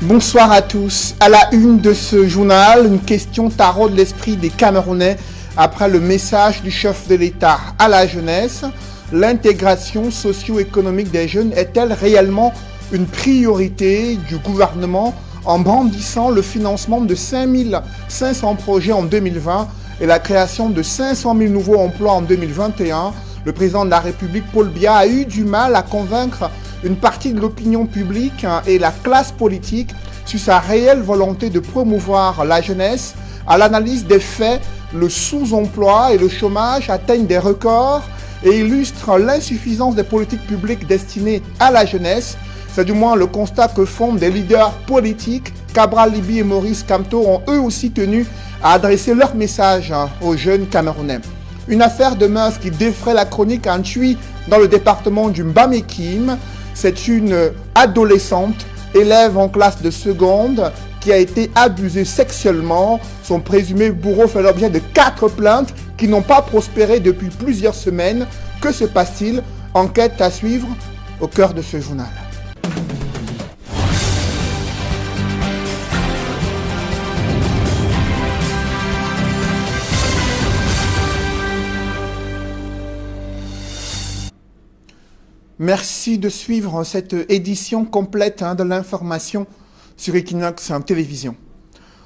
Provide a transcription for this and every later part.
Bonsoir à tous. À la une de ce journal, une question taraude l'esprit des Camerounais après le message du chef de l'État à la jeunesse. L'intégration socio-économique des jeunes est-elle réellement une priorité du gouvernement en brandissant le financement de 5500 projets en 2020 et la création de 500 000 nouveaux emplois en 2021? Le président de la République, Paul Biya, a eu du mal à convaincre une partie de l'opinion publique et la classe politique sur sa réelle volonté de promouvoir la jeunesse. À l'analyse des faits, le sous-emploi et le chômage atteignent des records et illustrent l'insuffisance des politiques publiques destinées à la jeunesse. C'est du moins le constat que font des leaders politiques. Cabral Libby et Maurice Kamto ont eux aussi tenu à adresser leur message aux jeunes Camerounais. Une affaire de mœurs qui défraie la chronique à Ntui dans le département du Mbamekime. C'est une adolescente, élève en classe de seconde, qui a été abusée sexuellement. Son présumé bourreau fait l'objet de 4 plaintes qui n'ont pas prospéré depuis plusieurs semaines. Que se passe-t-il? Enquête à suivre au cœur de ce journal. Merci de suivre cette édition complète de l'information sur Equinox Télévision.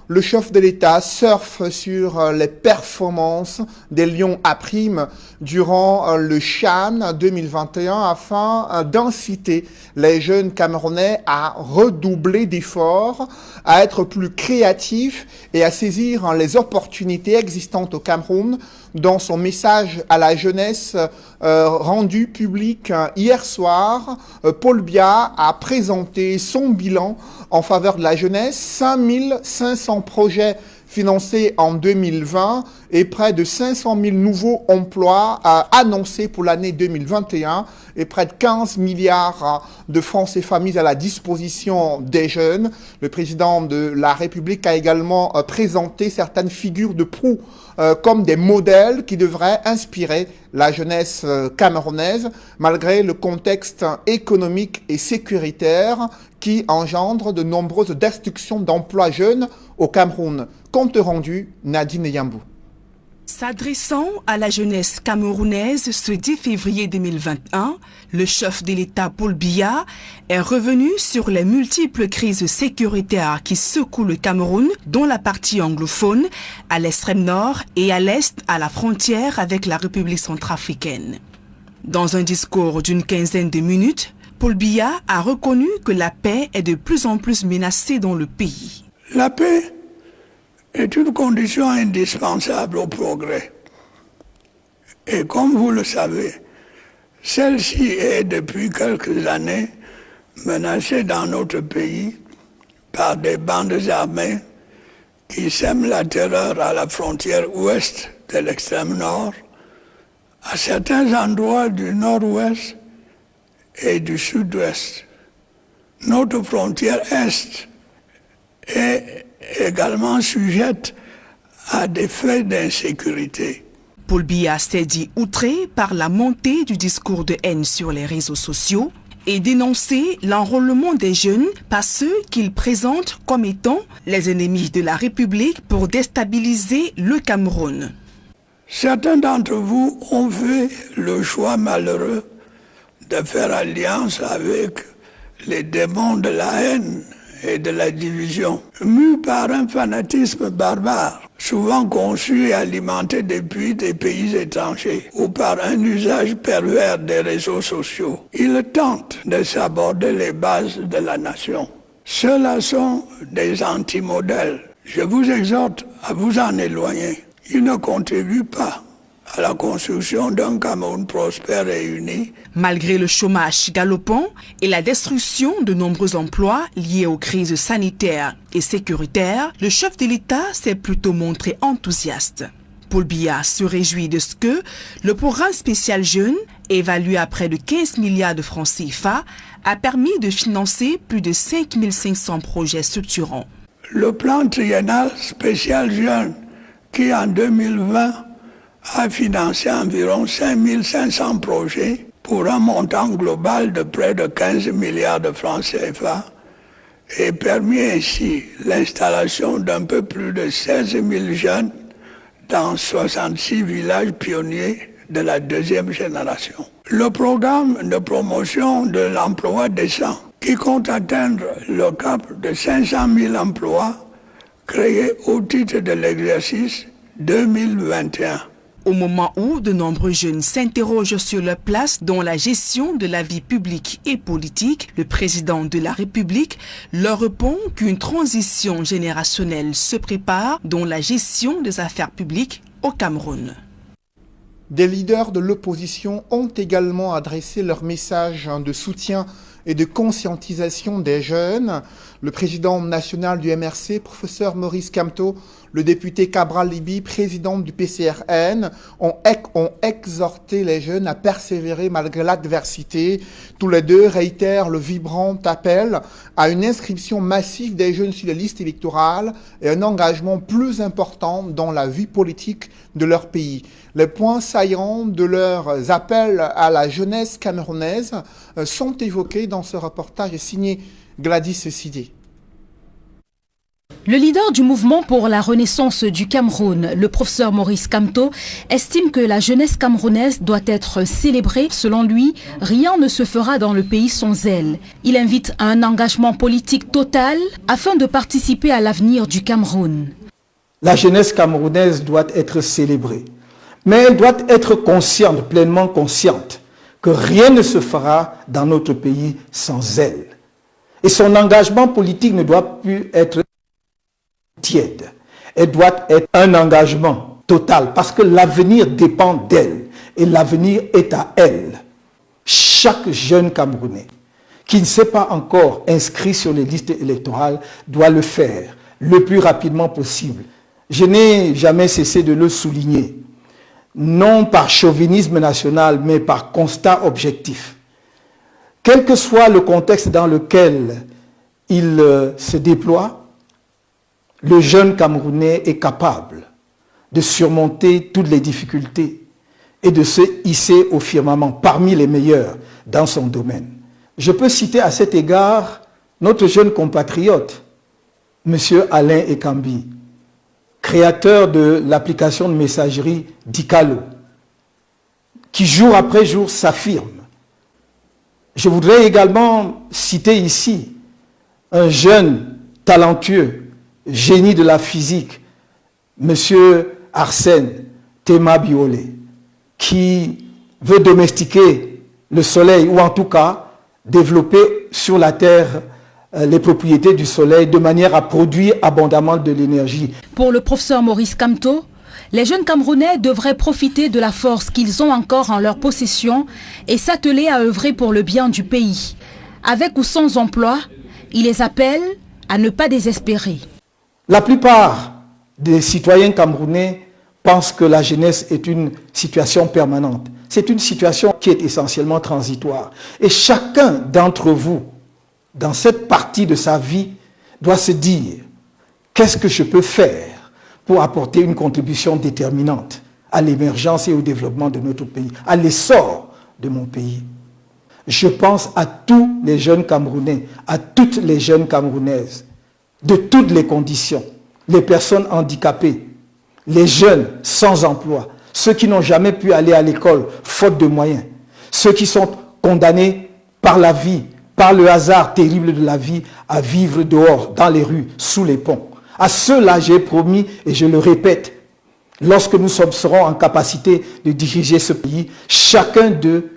Le chef de l'État surfe sur les performances des Lions à prime durant le CHAN 2021 afin d'inciter les jeunes Camerounais à redoubler d'efforts, à être plus créatifs et à saisir les opportunités existantes au Cameroun. Dans son message à la jeunesse rendu public hier soir, Paul Biya a présenté son bilan en faveur de la jeunesse. 5500 projets financés en 2020 et près de 500 000 nouveaux emplois annoncés pour l'année 2021 et près de 15 milliards de francs CFA mis à la disposition des jeunes. Le président de la République a également présenté certaines figures de proue comme des modèles qui devraient inspirer la jeunesse camerounaise, malgré le contexte économique et sécuritaire qui engendre de nombreuses destructions d'emplois jeunes au Cameroun. Compte rendu, Nadine Yambou. S'adressant à la jeunesse camerounaise ce 10 février 2021, le chef de l'État Paul Biya est revenu sur les multiples crises sécuritaires qui secouent le Cameroun, dont la partie anglophone, à l'extrême nord et à l'est, à la frontière avec la République centrafricaine. Dans un discours d'une quinzaine de minutes, Paul Biya a reconnu que la paix est de plus en plus menacée dans le pays. La paix est une condition indispensable au progrès. Et comme vous le savez, celle-ci est depuis quelques années menacée dans notre pays par des bandes armées qui sèment la terreur à la frontière ouest de l'extrême nord, à certains endroits du nord-ouest et du sud-ouest. Notre frontière est est également sujette à des faits d'insécurité. Paul Biya s'est dit outré par la montée du discours de haine sur les réseaux sociaux et dénoncé l'enrôlement des jeunes par ceux qu'il présente comme étant les ennemis de la République pour déstabiliser le Cameroun. Certains d'entre vous ont fait le choix malheureux de faire alliance avec les démons de la haine et de la division, mus par un fanatisme barbare, souvent conçu et alimenté depuis des pays étrangers, ou par un usage pervers des réseaux sociaux. Ils tentent de saborder les bases de la nation. Ceux-là sont des anti-modèles. Je vous exhorte à vous en éloigner. Ils ne contribuent pas à la construction d'un Cameroun prospère et uni. Malgré le chômage galopant et la destruction de nombreux emplois liés aux crises sanitaires et sécuritaires, le chef de l'État s'est plutôt montré enthousiaste. Paul Biya se réjouit de ce que le programme spécial Jeunes, évalué à près de 15 milliards de francs CFA, a permis de financer plus de 5500 projets structurants. Le plan triennal spécial Jeunes, qui en 2020 a financé environ 5500 projets pour un montant global de près de 15 milliards de francs CFA, et permis ainsi l'installation d'un peu plus de 16 000 jeunes dans 66 villages pionniers de la deuxième génération. Le programme de promotion de l'emploi décent, qui compte atteindre le cap de 500 000 emplois créés au titre de l'exercice 2021. Au moment où de nombreux jeunes s'interrogent sur leur place dans la gestion de la vie publique et politique, le président de la République leur répond qu'une transition générationnelle se prépare dans la gestion des affaires publiques au Cameroun. Des leaders de l'opposition ont également adressé leur message de soutien et de conscientisation des jeunes. Le président national du MRC, professeur Maurice Kamto, le député Cabral Libi, président du PCRN, ont exhorté les jeunes à persévérer malgré l'adversité. Tous les deux réitèrent le vibrant appel à une inscription massive des jeunes sur les listes électorales et un engagement plus important dans la vie politique de leur pays. Les points saillants de leurs appels à la jeunesse camerounaise sont évoqués dans ce reportage signé Gladys Sidé. Le leader du mouvement pour la renaissance du Cameroun, le professeur Maurice Kamto, estime que la jeunesse camerounaise doit être célébrée. Selon lui, rien ne se fera dans le pays sans elle. Il invite à un engagement politique total afin de participer à l'avenir du Cameroun. La jeunesse camerounaise doit être célébrée, mais elle doit être consciente, pleinement consciente, que rien ne se fera dans notre pays sans elle. Et son engagement politique ne doit plus être tiède. Elle doit être un engagement total parce que l'avenir dépend d'elle et l'avenir est à elle. Chaque jeune Camerounais qui ne s'est pas encore inscrit sur les listes électorales doit le faire le plus rapidement possible. Je n'ai jamais cessé de le souligner, non par chauvinisme national, mais par constat objectif. Quel que soit le contexte dans lequel il se déploie, le jeune Camerounais est capable de surmonter toutes les difficultés et de se hisser au firmament parmi les meilleurs dans son domaine. Je peux citer à cet égard notre jeune compatriote, M. Alain Ekambi, créateur de l'application de messagerie Dicalo, qui jour après jour s'affirme. Je voudrais également citer ici un jeune talentueux, génie de la physique, M. Arsène Théma Biolé, qui veut domestiquer le soleil, ou en tout cas développer sur la terre les propriétés du soleil de manière à produire abondamment de l'énergie. Pour le professeur Maurice Kamto, les jeunes Camerounais devraient profiter de la force qu'ils ont encore en leur possession et s'atteler à œuvrer pour le bien du pays. Avec ou sans emploi, il les appelle à ne pas désespérer. La plupart des citoyens camerounais pensent que la jeunesse est une situation permanente. C'est une situation qui est essentiellement transitoire. Et chacun d'entre vous, dans cette partie de sa vie, doit se dire « Qu'est-ce que je peux faire pour apporter une contribution déterminante à l'émergence et au développement de notre pays, à l'essor de mon pays ?» Je pense à tous les jeunes Camerounais, à toutes les jeunes Camerounaises, de toutes les conditions, les personnes handicapées, les jeunes sans emploi, ceux qui n'ont jamais pu aller à l'école faute de moyens, ceux qui sont condamnés par la vie, par le hasard terrible de la vie, à vivre dehors, dans les rues, sous les ponts. À ceux-là, j'ai promis, et je le répète, lorsque nous serons en capacité de diriger ce pays, chacun d'eux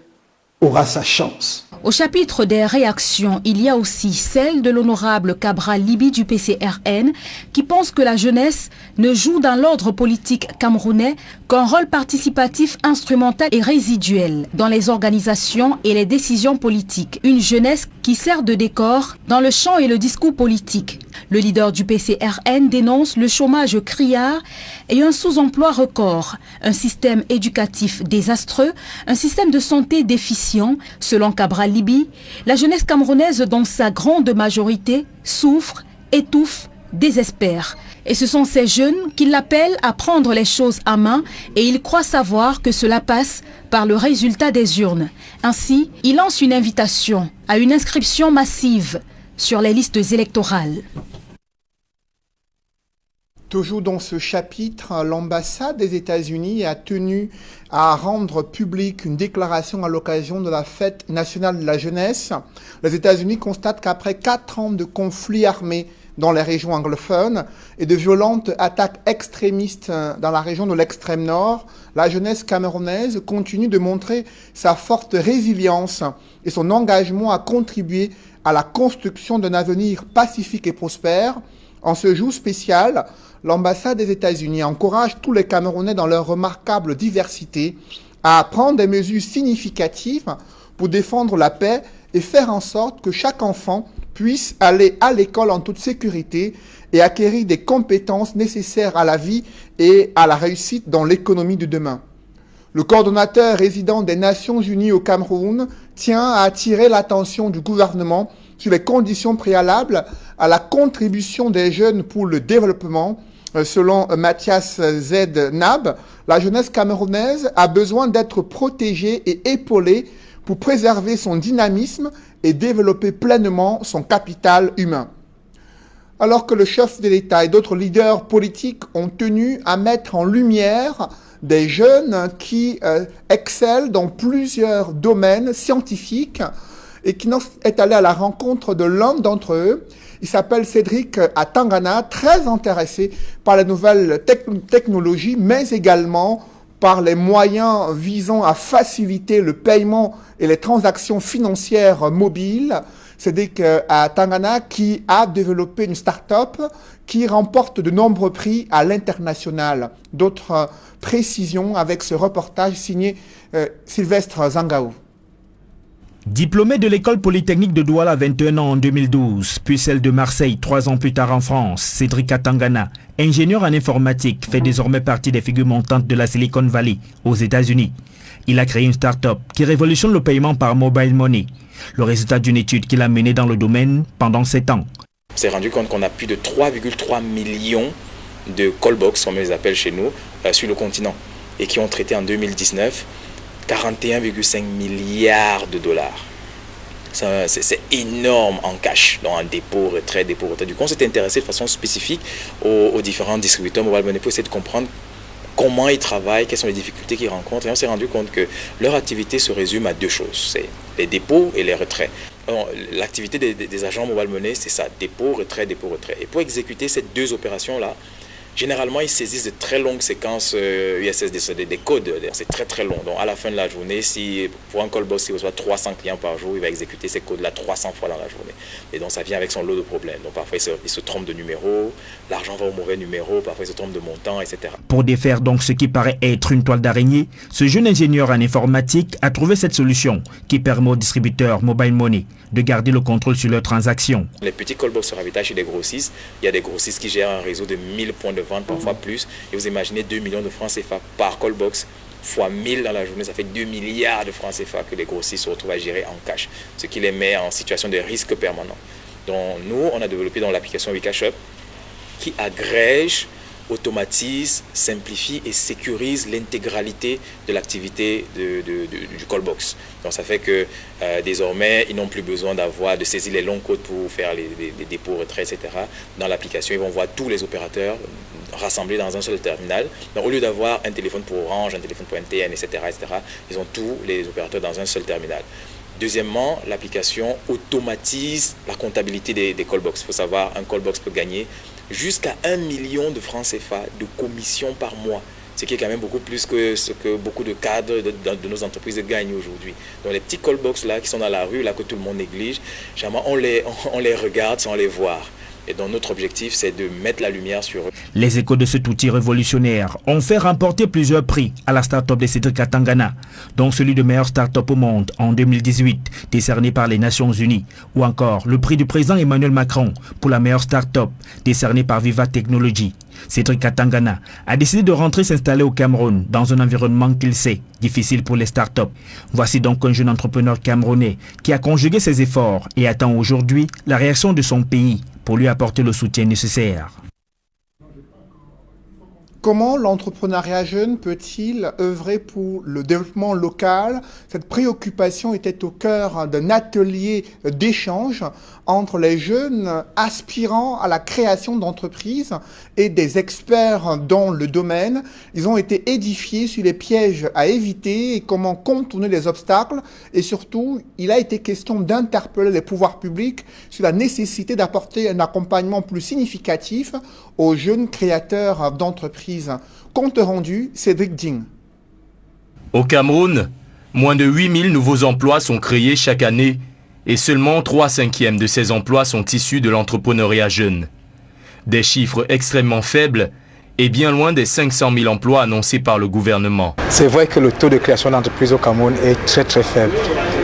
aura sa chance. Au chapitre des réactions, il y a aussi celle de l'honorable Cabral Libi du PCRN qui pense que la jeunesse ne joue dans l'ordre politique camerounais qu'un rôle participatif instrumental et résiduel dans les organisations et les décisions politiques. Une jeunesse qui sert de décor dans le champ et le discours politique. Le leader du PCRN dénonce le chômage criard et un sous-emploi record, un système éducatif désastreux, un système de santé déficient. Selon Cabral Libi, la jeunesse camerounaise dans sa grande majorité souffre, étouffe, désespère. Et ce sont ces jeunes qui l'appellent à prendre les choses à main et il croit savoir que cela passe par le résultat des urnes. Ainsi, il lance une invitation à une inscription massive sur les listes électorales. Toujours dans ce chapitre, l'ambassade des États-Unis a tenu à rendre publique une déclaration à l'occasion de la fête nationale de la jeunesse. Les États-Unis constatent qu'après 4 ans de conflits armés dans les régions anglophones et de violentes attaques extrémistes dans la région de l'extrême nord, la jeunesse camerounaise continue de montrer sa forte résilience et son engagement à contribuer à la construction d'un avenir pacifique et prospère. En ce jour spécial, l'ambassade des États-Unis encourage tous les Camerounais dans leur remarquable diversité à prendre des mesures significatives pour défendre la paix et faire en sorte que chaque enfant puisse aller à l'école en toute sécurité et acquérir des compétences nécessaires à la vie et à la réussite dans l'économie de demain. Le coordonnateur résident des Nations Unies au Cameroun tient à attirer l'attention du gouvernement sur les conditions préalables à la contribution des jeunes pour le développement. Selon Mathias Z. Nab, la jeunesse camerounaise a besoin d'être protégée et épaulée pour préserver son dynamisme et développer pleinement son capital humain. Alors que le chef de l'État et d'autres leaders politiques ont tenu à mettre en lumière des jeunes qui excellent dans plusieurs domaines scientifiques et qui est allé à la rencontre de l'un d'entre eux. Il s'appelle Cédric Atangana, très intéressé par les nouvelles technologies, mais également par les moyens visant à faciliter le paiement et les transactions financières mobiles. Cédric Atangana qui a développé une start-up qui remporte de nombreux prix à l'international. D'autres précisions avec ce reportage signé Sylvestre Zangaou. Diplômé de l'école polytechnique de Douala à 21 ans en 2012, puis celle de Marseille 3 ans plus tard en France, Cédric Atangana, ingénieur en informatique, fait désormais partie des figures montantes de la Silicon Valley aux États-Unis. Il a créé une start-up qui révolutionne le paiement par mobile money, le résultat d'une étude qu'il a menée dans le domaine pendant 7 ans. On s'est rendu compte qu'on a plus de 3,3 millions de callbox, comme on les appelle chez nous, sur le continent, et qui ont traité en 2019 41,5 milliards de dollars. C'est énorme en cash, dans un dépôt, retrait. Du coup, on s'est intéressé de façon spécifique aux différents distributeurs mobile money pour essayer de comprendre comment ils travaillent, quelles sont les difficultés qu'ils rencontrent. Et on s'est rendu compte que leur activité se résume à 2 choses, c'est les dépôts et les retraits. L'activité des agents mobile money, c'est ça, dépôt, retrait, dépôt, retrait. Et pour exécuter ces 2 opérations-là, généralement, ils saisissent de très longues séquences USSD, des codes. C'est très très long. Donc, à la fin de la journée, si pour un callbox, il reçoit 300 clients par jour, il va exécuter ces codes-là 300 fois dans la journée. Et donc, ça vient avec son lot de problèmes. Donc, parfois, il se trompe de numéro, l'argent va au mauvais numéro, parfois, il se trompe de montant, etc. Pour défaire donc ce qui paraît être une toile d'araignée, ce jeune ingénieur en informatique a trouvé cette solution qui permet aux distributeurs mobile money de garder le contrôle sur leurs transactions. Les petits callbox se ravitaillent chez des grossistes. Il y a des grossistes qui gèrent un réseau de 1000 points de vente, parfois plus. Et vous imaginez 2 millions de francs CFA par callbox, fois 1000 dans la journée, ça fait 2 milliards de francs CFA que les grossistes se retrouvent à gérer en cash, ce qui les met en situation de risque permanent. Donc nous, on a développé dans l'application WeCashUp qui agrège, automatise, simplifie et sécurise l'intégralité de l'activité du callbox. Donc ça fait que désormais, ils n'ont plus besoin de saisir les longs codes pour faire les dépôts, retraits, etc. Dans l'application, ils vont voir tous les opérateurs rassemblés dans un seul terminal. Donc au lieu d'avoir un téléphone pour Orange, un téléphone pour MTN, etc., ils ont tous les opérateurs dans un seul terminal. Deuxièmement, l'application automatise la comptabilité des callbox. Il faut savoir, un callbox peut gagner jusqu'à 1 million de francs CFA de commission par mois, ce qui est quand même beaucoup plus que ce que beaucoup de cadres de nos entreprises gagnent aujourd'hui. Donc les petits callbox là qui sont dans la rue, là que tout le monde néglige, généralement on les regarde sans les voir. Et donc notre objectif, c'est de mettre la lumière sur eux. Les échos de cet outil révolutionnaire ont fait remporter plusieurs prix à la start-up de Cédric Atangana, dont celui de meilleure start-up au monde en 2018, décerné par les Nations Unies, ou encore le prix du président Emmanuel Macron pour la meilleure start-up, décerné par Viva Technology. Cédric Atangana a décidé de rentrer s'installer au Cameroun dans un environnement qu'il sait difficile pour les start-up. Voici donc un jeune entrepreneur camerounais qui a conjugué ses efforts et attend aujourd'hui la réaction de son pays pour lui apporter le soutien nécessaire. Comment l'entrepreneuriat jeune peut-il œuvrer pour le développement local? Cette préoccupation était au cœur d'un atelier d'échange entre les jeunes aspirants à la création d'entreprises et des experts dans le domaine. Ils ont été édifiés sur les pièges à éviter et comment contourner les obstacles. Et surtout, il a été question d'interpeller les pouvoirs publics sur la nécessité d'apporter un accompagnement plus significatif aux jeunes créateurs d'entreprises. Compte rendu, Cédric Ding. Au Cameroun, moins de 8000 nouveaux emplois sont créés chaque année et seulement 3/5 de ces emplois sont issus de l'entrepreneuriat jeune. Des chiffres extrêmement faibles et bien loin des 500 000 emplois annoncés par le gouvernement. C'est vrai que le taux de création d'entreprises au Cameroun est très très faible.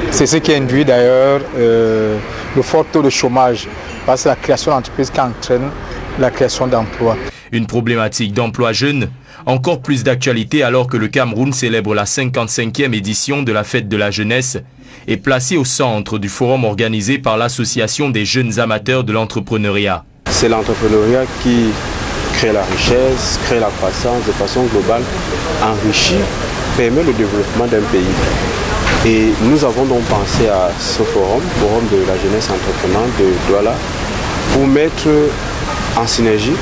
C'est ce qui induit d'ailleurs le fort taux de chômage, parce que la création d'entreprises qui entraîne la création d'emplois. Une problématique d'emploi jeune, encore plus d'actualité alors que le Cameroun célèbre la 55e édition de la fête de la jeunesse et placé au centre du forum organisé par l'Association des jeunes amateurs de l'entrepreneuriat. C'est l'entrepreneuriat qui crée la richesse, crée la croissance de façon globale, enrichit, permet le développement d'un pays. Et nous avons donc pensé à ce forum de la jeunesse entreprenante de Douala, pour mettre en synergie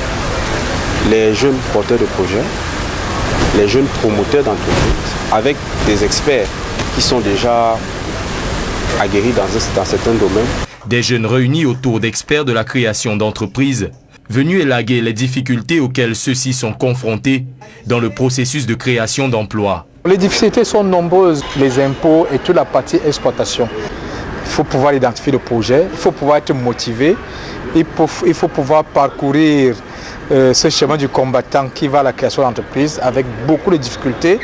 les jeunes porteurs de projets, les jeunes promoteurs d'entreprises, avec des experts qui sont déjà aguerris dans certains domaines. Des jeunes réunis autour d'experts de la création d'entreprises, venus élaguer les difficultés auxquelles ceux-ci sont confrontés dans le processus de création d'emplois. Les difficultés sont nombreuses, les impôts et toute la partie exploitation. Il faut pouvoir identifier le projet, il faut pouvoir être motivé, il faut pouvoir parcourir ce chemin du combattant qui va à la création d'entreprise avec beaucoup de difficultés,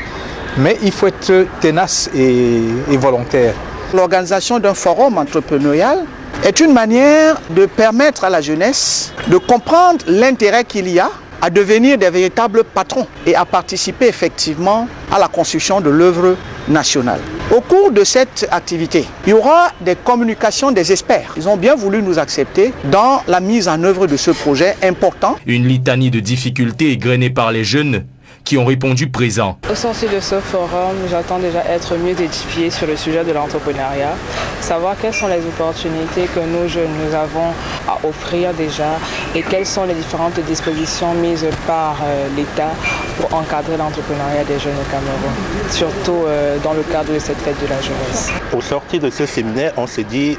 mais il faut être tenace et volontaire. L'organisation d'un forum entrepreneurial est une manière de permettre à la jeunesse de comprendre l'intérêt qu'il y a à devenir des véritables patrons et à participer effectivement à la construction de l'œuvre nationale. Au cours de cette activité, il y aura des communications des experts. Ils ont bien voulu nous accepter dans la mise en œuvre de ce projet important. Une litanie de difficultés égrenée par les jeunes qui ont répondu présent. Au sortir de ce forum, j'attends déjà être mieux édifié sur le sujet de l'entrepreneuriat, savoir quelles sont les opportunités que nous jeunes nous avons à offrir déjà et quelles sont les différentes dispositions mises par l'État pour encadrer l'entrepreneuriat des jeunes au Cameroun, surtout dans le cadre de cette fête de la jeunesse. Au sortir de ce séminaire, on s'est dit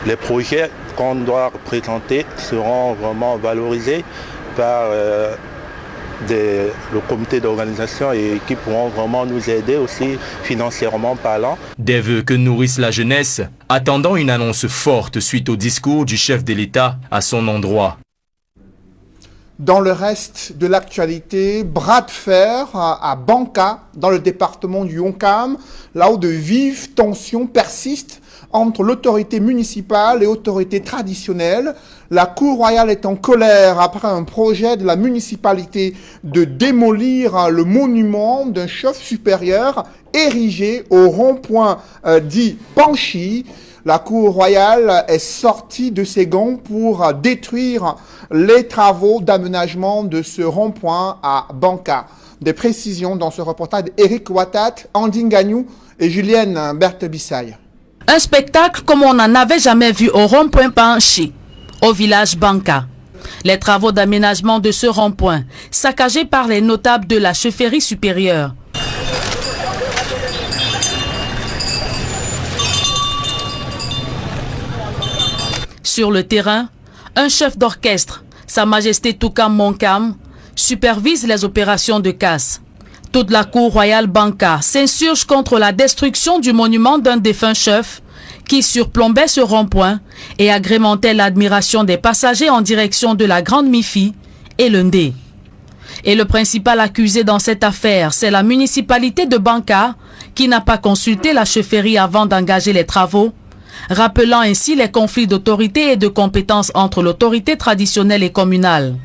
les projets qu'on doit présenter seront vraiment valorisés par le comité d'organisation et qui pourront vraiment nous aider aussi financièrement parlant. Des vœux que nourrissent la jeunesse, attendant une annonce forte suite au discours du chef de l'État à son endroit. Dans le reste de l'actualité, bras de fer à Banka, dans le département du Yonkam, là où de vives tensions persistent entre l'autorité municipale et l'autorité traditionnelle. La Cour royale est en colère après un projet de la municipalité de démolir le monument d'un chef supérieur érigé au rond-point dit Panchi. La Cour royale est sortie de ses gonds pour détruire les travaux d'aménagement de ce rond-point à Banka. Des précisions dans ce reportage d'Éric Ouattat, Andine Gagnou et Julienne Berthe-Bissaille. Un spectacle comme on n'en avait jamais vu au rond-point Panchi, au village Banka. Les travaux d'aménagement de ce rond-point, saccagés par les notables de la chefferie supérieure. Sur le terrain, un chef d'orchestre, Sa Majesté Toukam Monkam, supervise les opérations de casse. Toute la cour royale Banka s'insurge contre la destruction du monument d'un défunt chef qui surplombait ce rond-point et agrémentait l'admiration des passagers en direction de la Grande Mifi et le Ndé. Et le principal accusé dans cette affaire, c'est la municipalité de Banka qui n'a pas consulté la chefferie avant d'engager les travaux, rappelant ainsi les conflits d'autorité et de compétences entre l'autorité traditionnelle et communale.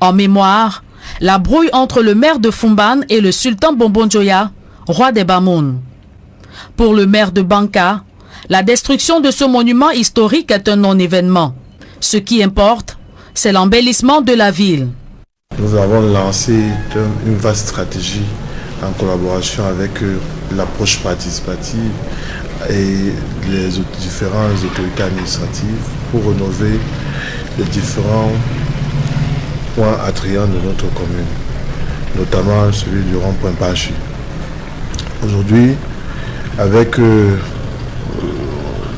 En mémoire, la brouille entre le maire de Fumban et le sultan Bombonjoya, roi des Bamoun. Pour le maire de Banka, la destruction de ce monument historique est un non-événement. Ce qui importe, c'est l'embellissement de la ville. Nous avons lancé une vaste stratégie en collaboration avec l'approche participative et les différentes autorités administratives pour rénover les différents points attrayants de notre commune, notamment celui du rond-point Pachi. Aujourd'hui, avec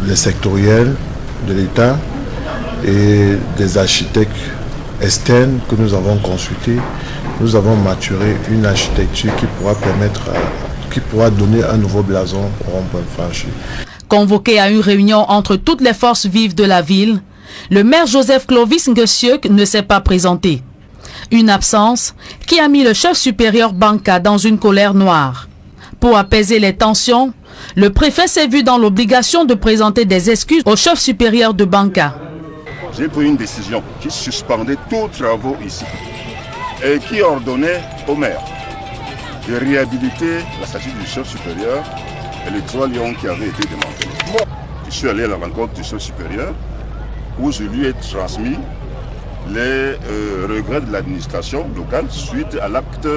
les sectoriels de l'État et des architectes externes que nous avons consultés, nous avons maturé une architecture qui pourra donner un nouveau blason au rond-point Pachi. Convoqué à une réunion entre toutes les forces vives de la ville, le maire Joseph Clovis Nguesiok ne s'est pas présenté. Une absence qui a mis le chef supérieur Banka dans une colère noire. Pour apaiser les tensions, le préfet s'est vu dans l'obligation de présenter des excuses au chef supérieur de Banka. J'ai pris une décision qui suspendait tous travaux ici et qui ordonnait au maire de réhabiliter la statue du chef supérieur et les 3 lions qui avaient été démantelés. Je suis allé à la rencontre du chef supérieur où je lui ai transmis les regrets de l'administration locale suite à l'acte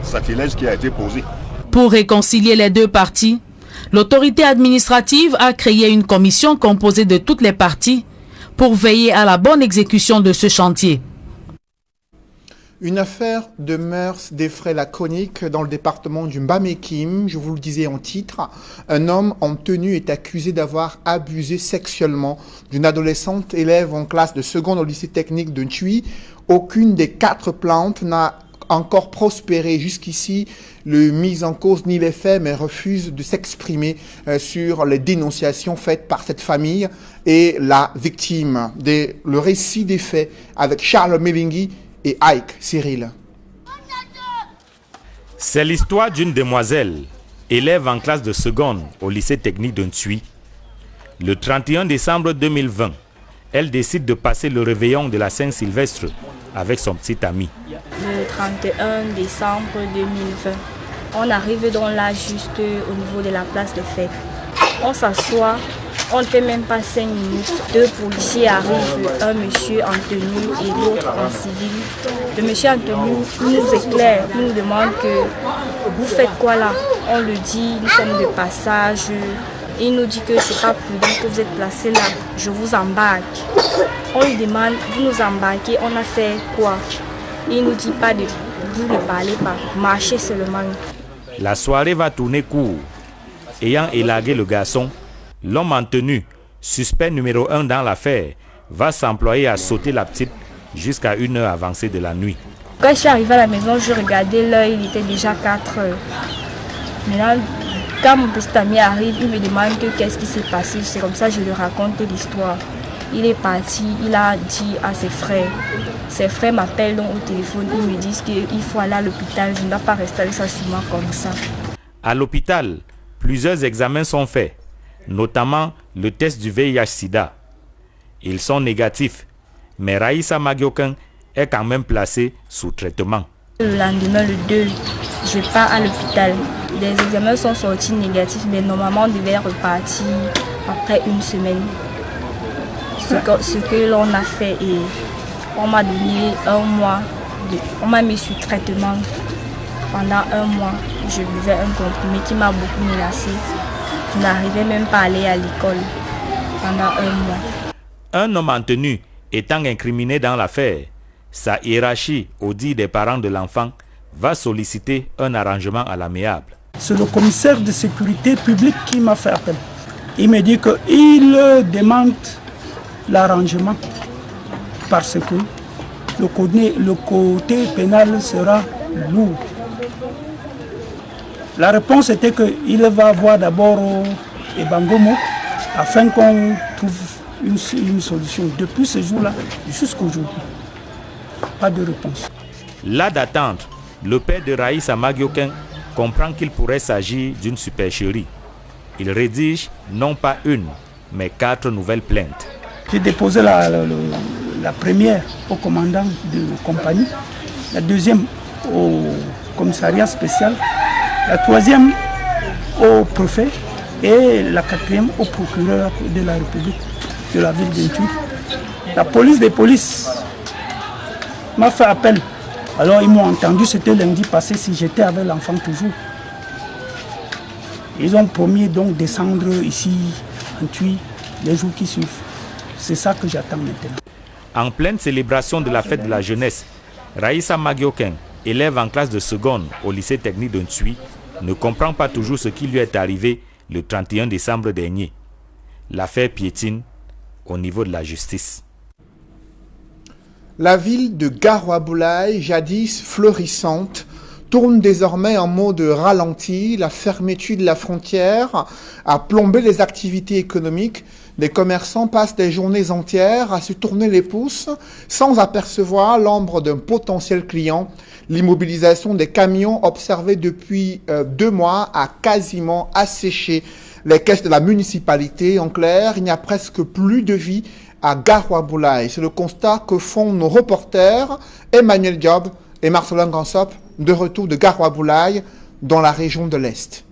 sacrilège qui a été posé. Pour réconcilier les deux parties, l'autorité administrative a créé une commission composée de toutes les parties pour veiller à la bonne exécution de ce chantier. Une affaire de mœurs défraie la chronique dans le département du Mbamé-Kim. Je vous le disais en titre, un homme en tenue est accusé d'avoir abusé sexuellement d'une adolescente élève en classe de seconde au lycée technique de Ntui. Aucune des 4 plaintes n'a encore prospéré jusqu'ici. Le mis en cause nie les faits mais refuse de s'exprimer sur les dénonciations faites par cette famille et la victime. Le récit des faits avec Charles Mélingui et Ike Cyril. C'est l'histoire d'une demoiselle, élève en classe de seconde au lycée technique de Ntui. Le 31 décembre 2020, elle décide de passer le réveillon de la Saint-Sylvestre avec son petit ami. Le 31 décembre 2020, on arrive dans là juste au niveau de la place de fête. On s'assoit, on ne fait même pas 5 minutes. 2 policiers arrivent, un monsieur en tenue et l'autre en civil. Le monsieur en tenue nous éclaire, nous demande que vous faites quoi là? On le dit, nous sommes de passage. Il nous dit que c'est pas prudent que vous êtes placé là, je vous embarque. On lui demande, vous nous embarquez, on a fait quoi? Il nous dit pas de, vous ne parlez pas, marchez seulement. La soirée va tourner court. Ayant élagué le garçon, l'homme en tenue, suspect numéro 1 dans l'affaire, va s'employer à sauter la petite jusqu'à 1 heure avancée de la nuit. Quand je suis arrivée à la maison, je regardais l'heure, il était déjà 4 heures. Maintenant, quand mon petit ami arrive, il me demande qu'est-ce qui s'est passé. C'est comme ça que je lui raconte l'histoire. Il est parti, il a dit à ses frères. Ses frères m'appellent donc au téléphone, ils me disent qu'il faut aller à l'hôpital. Je ne dois pas rester avec ça sur moi comme ça. À l'hôpital, plusieurs examens sont faits, notamment le test du VIH-Sida. Ils sont négatifs, mais Raïssa Magiokan est quand même placée sous traitement. Le lendemain, le 2, je pars à l'hôpital. Les examens sont sortis négatifs, mais normalement on devait repartir après 1 semaine. Ce que l'on a fait, et on m'a donné 1 mois, on m'a mis sous traitement pendant 1 mois. Je buvais un comprimé qui m'a beaucoup menacé. Je n'arrivais même pas à aller à l'école pendant 1 mois. Un homme en tenue étant incriminé dans l'affaire, sa hiérarchie, au dit des parents de l'enfant, va solliciter un arrangement à l'amiable. C'est le commissaire de sécurité publique qui m'a fait appel. Il me dit qu'il demande l'arrangement parce que le côté pénal sera lourd. La réponse était qu'il va voir d'abord Ebangomo afin qu'on trouve une solution. Depuis ce jour-là jusqu'à aujourd'hui, pas de réponse. Là d'attente, le père de Raïssa Magiokan comprend qu'il pourrait s'agir d'une supercherie. Il rédige non pas 1, mais 4 nouvelles plaintes. J'ai déposé la première au commandant de compagnie, la deuxième au commissariat spécial, la troisième au préfet et la 4e au procureur de la République de la ville d'Ntui. La police des polices m'a fait appel Alors ils m'ont entendu, c'était lundi passé, si j'étais avec l'enfant toujours. Ils ont promis donc de descendre ici en Tui les jours qui suivent. C'est ça que j'attends maintenant. En pleine célébration de la fête de la jeunesse, Raïssa Magioken, élève en classe de seconde au lycée technique de Ntui, ne comprend pas toujours ce qui lui est arrivé le 31 décembre dernier. L'affaire piétine au niveau de la justice. La ville de Garoua-Boulaye, jadis florissante, tourne désormais en mode ralenti. La fermeture de la frontière a plombé les activités économiques. Les commerçants passent des journées entières à se tourner les pouces sans apercevoir l'ombre d'un potentiel client. L'immobilisation des camions observée depuis 2 mois a quasiment asséché les caisses de la municipalité. En clair, il n'y a presque plus de vie à Garoua-Boulaye. C'est le constat que font nos reporters Emmanuel Diop et Marcelin Gansop, de retour de Garoua-Boulaye dans la région de l'Est.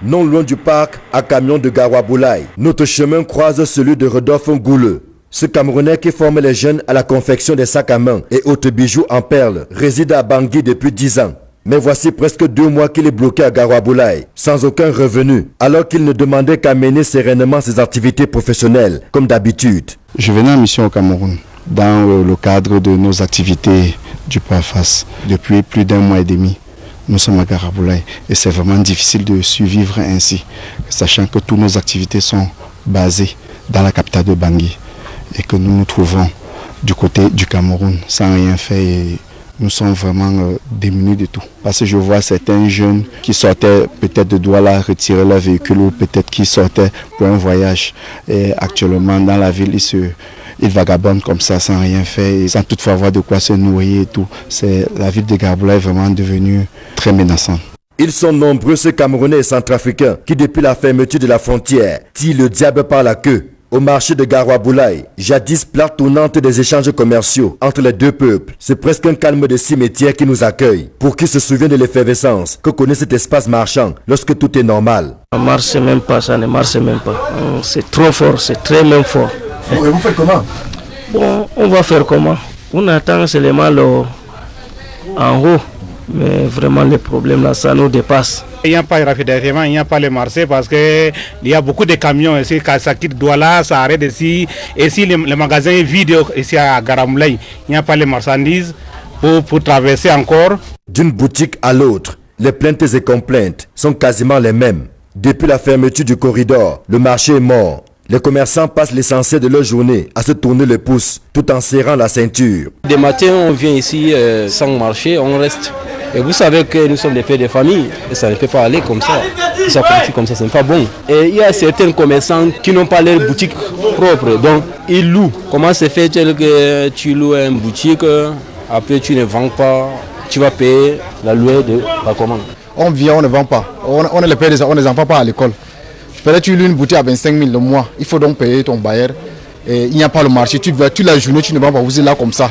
Non loin du parc à camion de Garoua-Boulaye, notre chemin croise celui de Rodolphe Ngouleux. Ce Camerounais qui forme les jeunes à la confection des sacs à main et autres bijoux en perles réside à Bangui depuis 10 ans. Mais voici presque 2 mois qu'il est bloqué à Garoua-Boulaye, sans aucun revenu, alors qu'il ne demandait qu'à mener sereinement ses activités professionnelles, comme d'habitude. Je venais en mission au Cameroun, dans le cadre de nos activités du PAFAS, depuis plus d'1 mois et demi. Nous sommes à Garoua-Boulaye et c'est vraiment difficile de survivre ainsi, sachant que toutes nos activités sont basées dans la capitale de Bangui et que nous nous trouvons du côté du Cameroun sans rien faire et nous sommes vraiment démunis de tout. Parce que je vois certains jeunes qui sortaient peut-être de Douala retirer leur véhicule ou peut-être qui sortaient pour un voyage. Et actuellement dans la ville, ils vagabondent comme ça sans rien faire et sans toutefois avoir de quoi se nourrir et tout. La ville de Garoua est vraiment devenue très menaçante. Ils sont nombreux ces Camerounais et Centrafricains qui depuis la fermeture de la frontière tirent le diable par la queue. Au marché de Garoua-Boulaye, jadis plaque tournante des échanges commerciaux entre les deux peuples, c'est presque un calme de cimetière qui nous accueille. Pour qui se souvient de l'effervescence que connaît cet espace marchand lorsque tout est normal. Ça ne marche même pas, ça ne marche même pas. C'est trop fort, c'est très même fort. Et vous faites comment? Bon, on va faire comment? On attend seulement en haut, mais vraiment les problèmes là, ça nous dépasse. Il n'y a pas de ravitaillement, il n'y a pas le marché parce qu'il y a beaucoup de camions ici. Quand ça quitte Douala, ça arrête ici. Et si le magasin est vide ici à Garoua-Boulaye, il n'y a pas les marchandises pour traverser encore. D'une boutique à l'autre, les plaintes et complaintes sont quasiment les mêmes. Depuis la fermeture du corridor, le marché est mort. Les commerçants passent l'essentiel de leur journée à se tourner les pouces tout en serrant la ceinture. Des matins, on vient ici sans marcher, on reste. Et vous savez que nous sommes des pères de famille et ça ne peut pas aller comme ça. Si ça continue comme ça, ce n'est pas bon. Et il y a certains commerçants qui n'ont pas leur boutique propre, donc ils louent. Comment se fait-il que tu loues une boutique, après tu ne vends pas, tu vas payer la louée de la commande? On vient, on ne vend pas. On est les pères, on ne les envoie pas à l'école. Peut-être tu loues une boutique à 25 000 le mois, il faut donc payer ton bailleur. Et il n'y a pas le marché, tu vas toute la journée, tu ne vas pas, vous êtes là comme ça.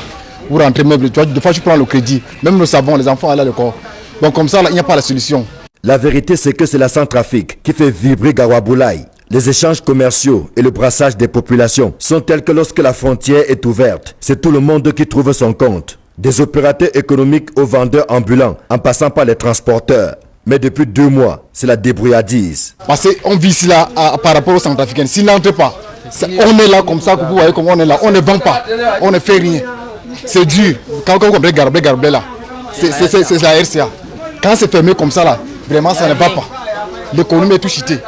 Vous rentrez meuble, des fois tu prends le crédit, même le savon, les enfants allaient à l'école. Donc comme ça, là, il n'y a pas la solution. La vérité, c'est que c'est la Centrafrique qui fait vibrer Garoua-Boulaye. Les échanges commerciaux et le brassage des populations sont tels que lorsque la frontière est ouverte, c'est tout le monde qui trouve son compte. Des opérateurs économiques aux vendeurs ambulants, en passant par les transporteurs. Mais depuis 2 mois, c'est la débrouillardise. Parce qu'on vit ici là par rapport aux Centrafricains. S'ils n'entrent pas, on est là comme ça, vous voyez comment on est là. On ne vend pas, on ne fait rien. C'est dur. Quand on regarde là, c'est la RCA. Quand c'est fermé comme ça là, vraiment ça ne va pas. L'économie est tout chitée.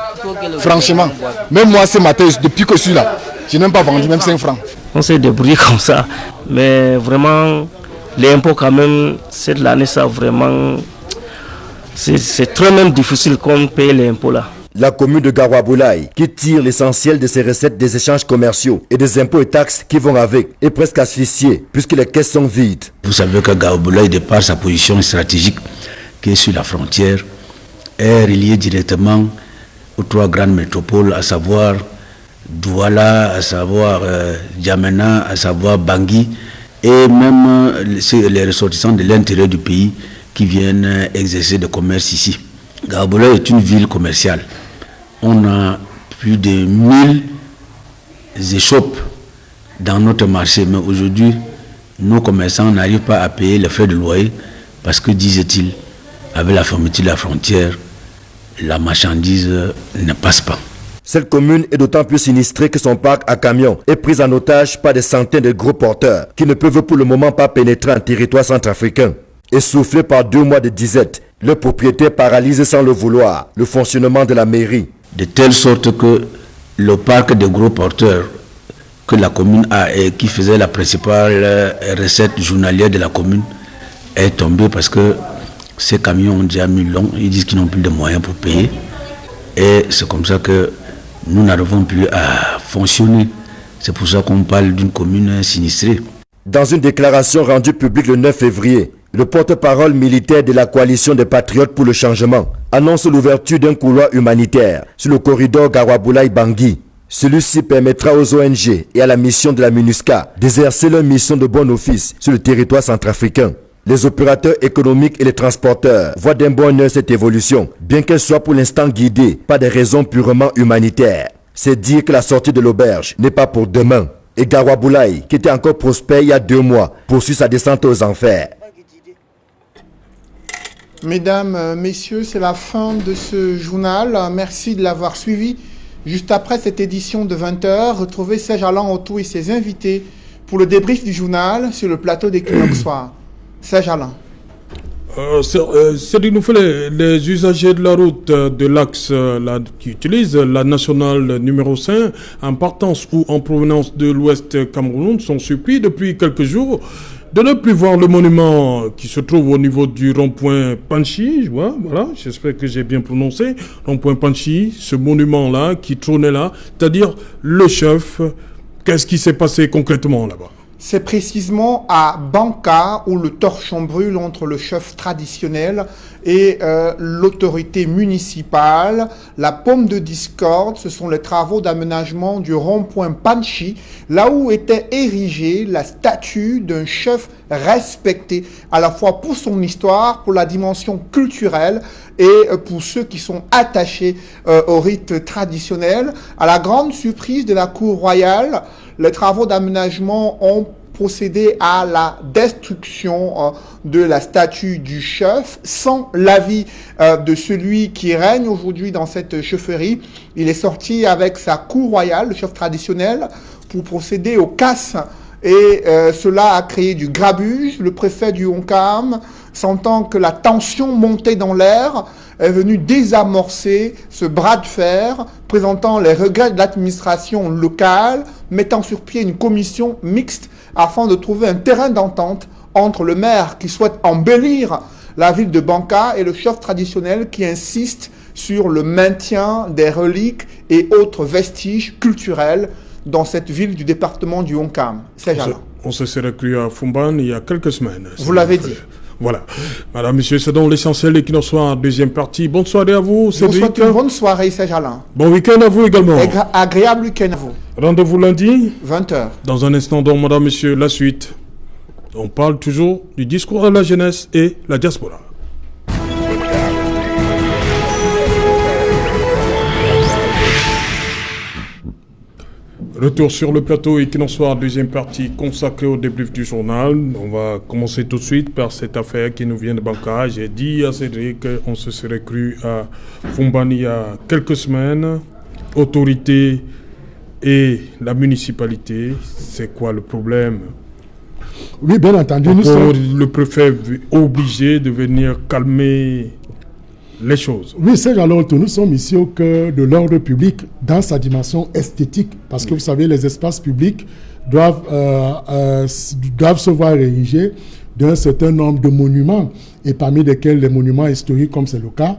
Franchement, même moi ce matin, depuis que je suis là, je n'ai même pas vendu même 5 francs. On s'est débrouillé comme ça. Mais vraiment, les impôts quand même, cette année ça vraiment, c'est très même difficile qu'on paye les impôts là. La commune de Garoua-Boulaye, qui tire l'essentiel de ses recettes des échanges commerciaux et des impôts et taxes qui vont avec, est presque asphyxiée puisque les caisses sont vides. Vous savez que Garoua-Boulaye, de par sa position stratégique qui est sur la frontière, est reliée directement aux 3 grandes métropoles, à savoir Douala, à savoir Djamena, à savoir Bangui, et même les ressortissants de l'intérieur du pays qui viennent exercer de commerce ici. Garoua-Boulaye est une ville commerciale. On a plus de 1000 échoppes dans notre marché, mais aujourd'hui, nos commerçants n'arrivent pas à payer les frais de loyer parce que, disait-il, avec la fermeture de la frontière, la marchandise ne passe pas. Cette commune est d'autant plus sinistrée que son parc à camions est pris en otage par des centaines de gros porteurs qui ne peuvent pour le moment pas pénétrer en territoire centrafricain. Essoufflés par 2 mois de disette, le propriétaire paralyse sans le vouloir le fonctionnement de la mairie. De telle sorte que le parc des gros porteurs que la commune a et qui faisait la principale recette journalière de la commune est tombé parce que ces camions ont déjà mis long, ils disent qu'ils n'ont plus de moyens pour payer. Et c'est comme ça que nous n'arrivons plus à fonctionner. C'est pour ça qu'on parle d'une commune sinistrée. Dans une déclaration rendue publique le 9 février, le porte-parole militaire de la coalition des patriotes pour le changement annonce l'ouverture d'un couloir humanitaire sur le corridor Gawaboulaye-Bangui. Celui-ci permettra aux ONG et à la mission de la MINUSCA d'exercer leur mission de bon office sur le territoire centrafricain. Les opérateurs économiques et les transporteurs voient d'un bon œil cette évolution, bien qu'elle soit pour l'instant guidée par des raisons purement humanitaires. C'est dire que la sortie de l'auberge n'est pas pour demain. Et Gawaboulaye, qui était encore prospère il y a 2 mois, poursuit sa descente aux enfers. Mesdames, messieurs, c'est la fin de ce journal. Merci de l'avoir suivi. Juste après cette édition de 20h, retrouvez Serge Alain Autou et ses invités pour le débrief du journal sur le plateau d'Equinox Soir. Serge Alain. C'est du nous fait les usagers de la route de l'axe qui utilisent la nationale numéro 5 en partance ou en provenance de l'ouest Cameroun sont surpris depuis quelques jours de ne plus voir le monument qui se trouve au niveau du rond-point Panchi. Voilà, j'espère que j'ai bien prononcé. Rond-point Panchi, ce monument-là qui trônait là, c'est-à-dire le chef. Qu'est-ce qui s'est passé concrètement là-bas? C'est précisément à Banka où le torchon brûle entre le chef traditionnel et l'autorité municipale. La pomme de discorde, ce sont les travaux d'aménagement du rond-point Panchi, là où était érigée la statue d'un chef respecté, à la fois pour son histoire, pour la dimension culturelle et pour ceux qui sont attachés au rite traditionnel. À la grande surprise de la cour royale, les travaux d'aménagement ont procédé à la destruction de la statue du chef sans l'avis de celui qui règne aujourd'hui dans cette chefferie. Il est sorti avec sa cour royale, le chef traditionnel, pour procéder aux casses et cela a créé du grabuge. Le préfet du Honkam, sentant que la tension montait dans l'air, est venu désamorcer ce bras de fer, présentant les regrets de l'administration locale, mettant sur pied une commission mixte afin de trouver un terrain d'entente entre le maire qui souhaite embellir la ville de Banka et le chef traditionnel qui insiste sur le maintien des reliques et autres vestiges culturels dans cette ville du département du Honkam. On se serait cru à Fumban il y a quelques semaines. Vous l'avez dit. Voilà. Madame, monsieur, c'est donc l'essentiel et qui nous soit en deuxième partie. Bonne soirée à vous, Cédric. Bonne soirée, Serge Alain. Bon week-end à vous également. Agréable week-end à vous. Rendez-vous lundi. 20h. Dans un instant, donc, madame, monsieur, la suite. On parle toujours du discours à la jeunesse et la diaspora. Retour sur le plateau et qu'il en soit deuxième partie consacrée au débrief du journal. On va commencer tout de suite par cette affaire qui nous vient de Banka. J'ai dit à Cédric qu'on se serait cru à Fumbani il y a quelques semaines. Autorité et la municipalité, c'est quoi le problème? Oui, bien entendu. Le préfet obligé de venir calmer les choses. Oui, c'est alors que nous sommes ici au cœur de l'ordre public dans sa dimension esthétique, parce que vous savez, les espaces publics doivent se voir érigés d'un certain nombre de monuments, et parmi lesquels les monuments historiques, comme c'est le cas.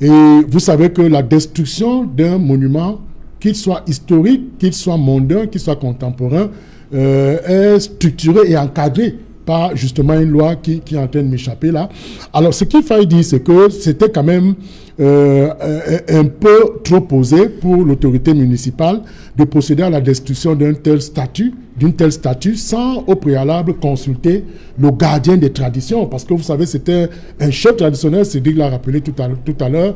Et vous savez que la destruction d'un monument, qu'il soit historique, qu'il soit mondain, qu'il soit contemporain, est structuré et encadré par justement une loi qui est en train de m'échapper là. Alors ce qu'il fallait dire, c'est que c'était quand même un peu trop posé pour l'autorité municipale de procéder à la destruction d'un tel statut d'une telle statue sans au préalable consulter le gardien des traditions. Parce que vous savez, c'était un chef traditionnel, Cédric l'a rappelé tout à l'heure,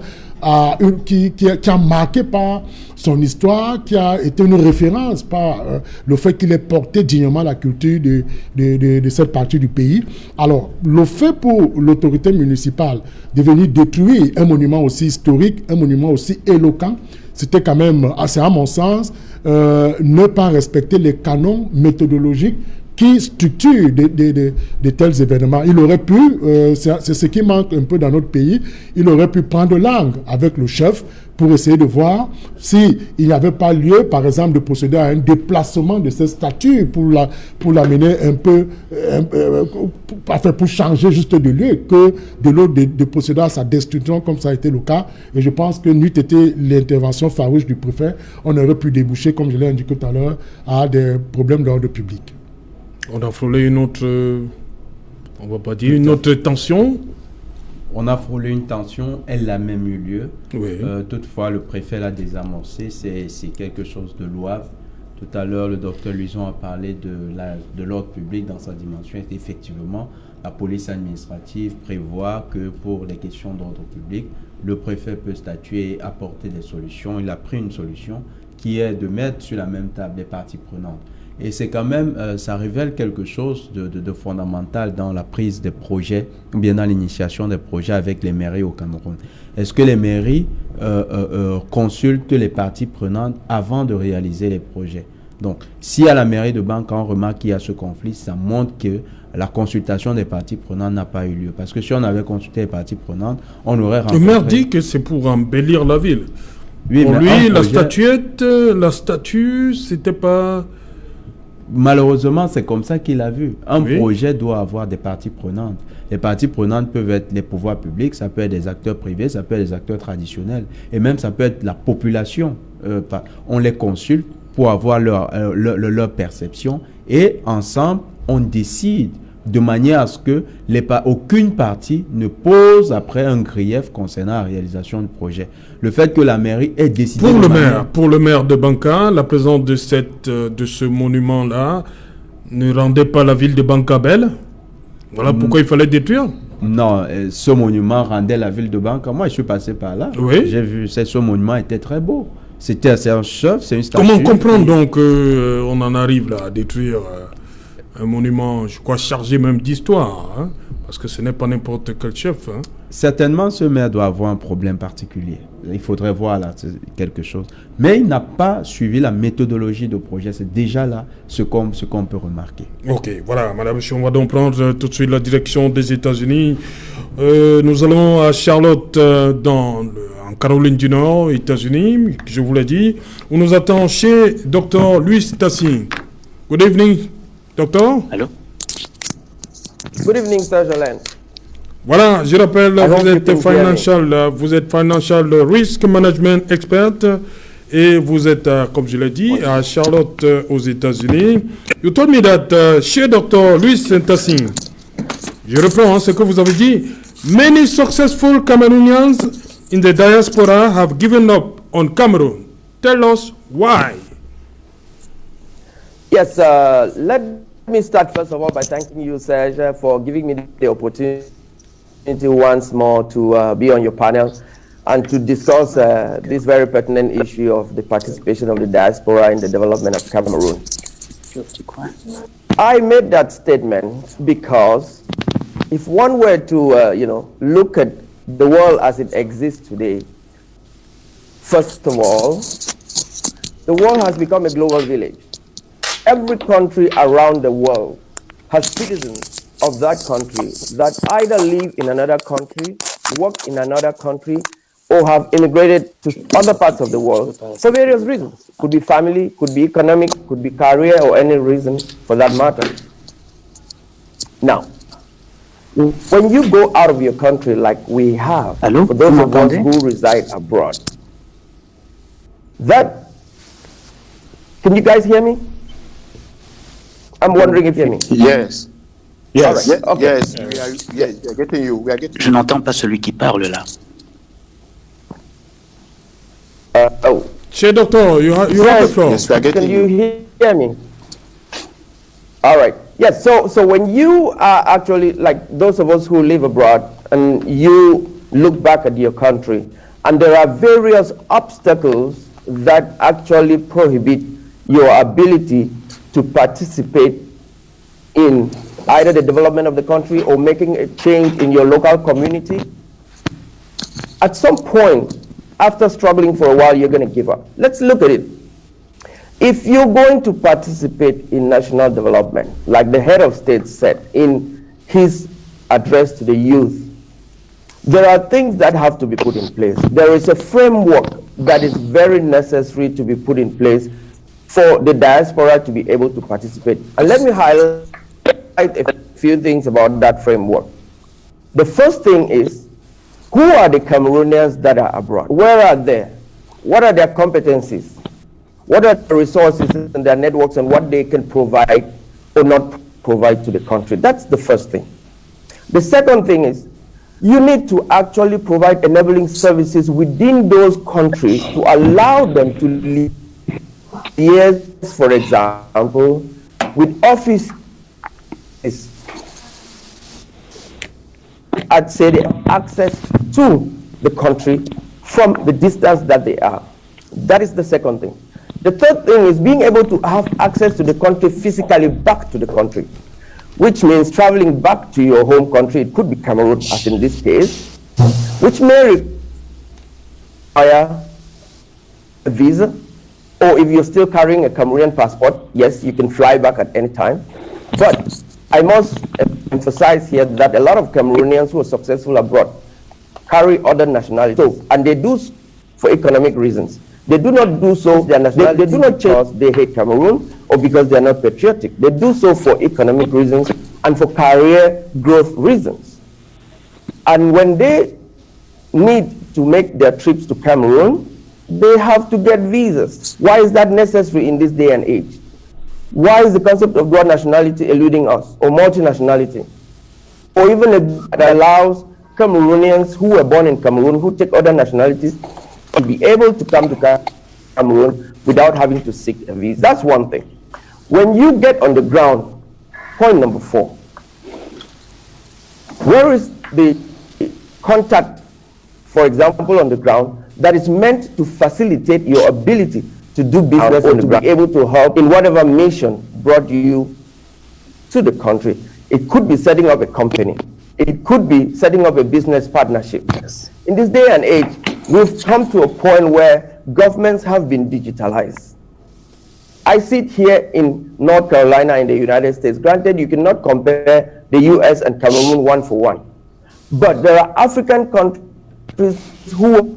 qui a marqué par son histoire, qui a été une référence par le fait qu'il ait porté dignement la culture de cette partie du pays. Alors, le fait pour l'autorité municipale de venir détruire un monument aussi historique, un monument aussi éloquent, c'était quand même, assez à mon sens, ne pas respecter les canons méthodologiques qui structurent de tels événements. Il aurait pu, c'est ce qui manque un peu dans notre pays, il aurait pu prendre langue avec le chef pour essayer de voir s'il n'y avait pas lieu, par exemple, de procéder à un déplacement de cette statue pour l'amener un peu, pour changer juste de lieu, que de l'autre de procéder à sa destruction, comme ça a été le cas. Et je pense que n'eût été l'intervention farouche du préfet, on aurait pu déboucher, comme je l'ai indiqué tout à l'heure, à des problèmes d'ordre public. On a frôlé une autre, on va pas dire une autre tension. On a frôlé une tension, elle a même eu lieu. Oui. Toutefois, le préfet l'a désamorcé, c'est quelque chose de louable. Tout à l'heure, le docteur Luison a parlé de l'ordre public dans sa dimension. Et effectivement, la police administrative prévoit que pour les questions d'ordre public, le préfet peut statuer et apporter des solutions. Il a pris une solution qui est de mettre sur la même table les parties prenantes. Et c'est quand même, ça révèle quelque chose de fondamental dans la prise des projets, ou bien dans l'initiation des projets avec les mairies au Cameroun. Est-ce que les mairies consultent les parties prenantes avant de réaliser les projets? Donc, si à la mairie de Banca, on remarque qu'il y a ce conflit, ça montre que la consultation des parties prenantes n'a pas eu lieu. Parce que si on avait consulté les parties prenantes, on aurait rencontré... Le maire dit que c'est pour embellir la ville. Oui, pour lui, projet... la statue, c'était pas... Malheureusement, c'est comme ça qu'il a vu. Un projet doit avoir des parties prenantes. Les parties prenantes peuvent être les pouvoirs publics, ça peut être des acteurs privés, ça peut être des acteurs traditionnels. Et même ça peut être la population. On les consulte pour avoir leur perception. Et ensemble, on décide de manière à ce que aucune partie ne pose après un grief concernant la réalisation du projet. Le fait que la mairie ait décidé... Pour le maire de Banca, la présence de ce monument-là ne rendait pas la ville de Banca belle. Voilà pourquoi il fallait détruire. Non, ce monument rendait la ville de Banca. Moi, je suis passé par là. Oui. J'ai vu, ce monument était très beau. C'est un chef, c'est une statue. Comment comprendre donc qu'on en arrive là à détruire un monument, je crois, chargé même d'histoire, hein, parce que ce n'est pas n'importe quel chef. Hein. Certainement, ce maire doit avoir un problème particulier. Il faudrait voir là quelque chose. Mais il n'a pas suivi la méthodologie de projet. C'est déjà là ce qu'on peut remarquer. Ok, voilà, madame, on va donc prendre tout de suite la direction des États-Unis. Nous allons à Charlotte, en Caroline du Nord, États-Unis, je vous l'ai dit, où nous attend chez Dr. Louis Tassin. Good evening. Docteur? Allô? Good evening, Sir Jolene. Voilà, je rappelle, vous êtes financial risk management expert et vous êtes, comme je l'ai dit, à Charlotte, aux États-Unis. You told me that chez Dr. Louis Tassin, je reprends ce que vous avez dit, many successful Cameroonians in the diaspora have given up on Cameroon. Tell us why. Yes, let me start first of all by thanking you, Serge, for giving me the opportunity once more to be on your panel and to discuss this very pertinent issue of the participation of the diaspora in the development of Cameroon. I made that statement because if one were to, look at the world as it exists today, first of all, the world has become a global village. Every country around the world has citizens of that country that either live in another country, work in another country, or have immigrated to other parts of the world for various reasons. Could be family, could be economic, could be career, or any reason for that matter. Now, when you go out of your country like we have, for those of us who reside abroad, can you guys hear me? I'm wondering if you hear me. Yes. Yes. Right. Okay. Yes. We are getting you. We are getting Je n'entends pas celui qui parle là. Chez docteur, you have the floor. Yes, we are getting Can you hear me? All right. Yes. So when you are actually, like those of us who live abroad, and you look back at your country, and there are various obstacles that actually prohibit your ability to participate in either the development of the country or making a change in your local community. At some point, after struggling for a while, you're going to give up. Let's look at it. If you're going to participate in national development, like the head of state said in his address to the youth, there are things that have to be put in place. There is a framework that is very necessary to be put in place for the diaspora to be able to participate. And let me highlight a few things about that framework. The first thing is, who are the Cameroonians that are abroad? Where are they? What are their competencies? What are the resources and their networks, and what they can provide or not provide to the country? That's the first thing. The second thing is, you need to actually provide enabling services within those countries to allow them to live. Yes, for example, with offices, I'd say they have access to the country from the distance that they are. That is the second thing. The third thing is being able to have access to the country physically, back to the country, which means traveling back to your home country. It could be Cameroon, as in this case, which may require a visa, or if you're still carrying a Cameroonian passport, yes, you can fly back at any time. But I must emphasize here that a lot of Cameroonians who are successful abroad carry other nationalities, and they do for economic reasons. They do not do so, they do not because they hate Cameroon or because they are not patriotic. They do so for economic reasons and for career growth reasons. And when they need to make their trips to Cameroon, they have to get visas. Why is that necessary in this day and age? Why is the concept of dual nationality eluding us, or multinationality? Or even that allows Cameroonians who were born in Cameroon, who take other nationalities, to be able to come to Cameroon without having to seek a visa. That's one thing. When you get on the ground, point number 4, where is the contact, for example, on the ground, that is meant to facilitate your ability to do business or to be able to help in whatever mission brought you to the country? It could be setting up a company. It could be setting up a business partnership. Yes. In this day and age, we've come to a point where governments have been digitalized. I sit here in North Carolina in the United States. Granted, you cannot compare the US and Cameroon one for one. But there are African countries who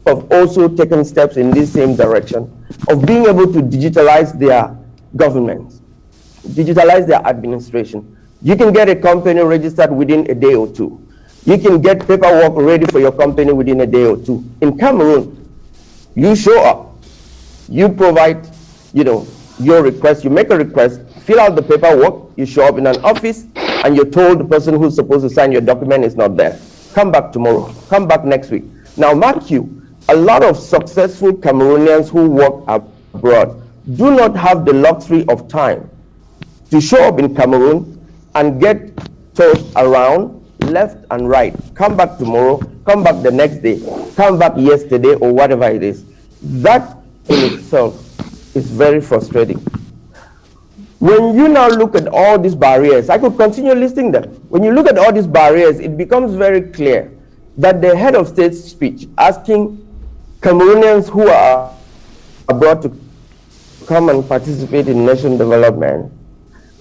have also taken steps in this same direction of being able to digitalize their governments, digitalize their administration. You can get a company registered within a day or two. You can get paperwork ready for your company within a day or two. In Cameroon, you show up, you provide, your request, you make a request, fill out the paperwork, you show up in an office, and you're told the person who's supposed to sign your document is not there. Come back tomorrow, come back next week. Now, mark you, a lot of successful Cameroonians who work abroad do not have the luxury of time to show up in Cameroon and get tossed around left and right. Come back tomorrow, come back the next day, come back yesterday, or whatever it is. That in itself is very frustrating. When you now look at all these barriers, I could continue listing them. When you look at all these barriers, it becomes very clear that the head of state's speech asking Cameroonians who are abroad to come and participate in nation development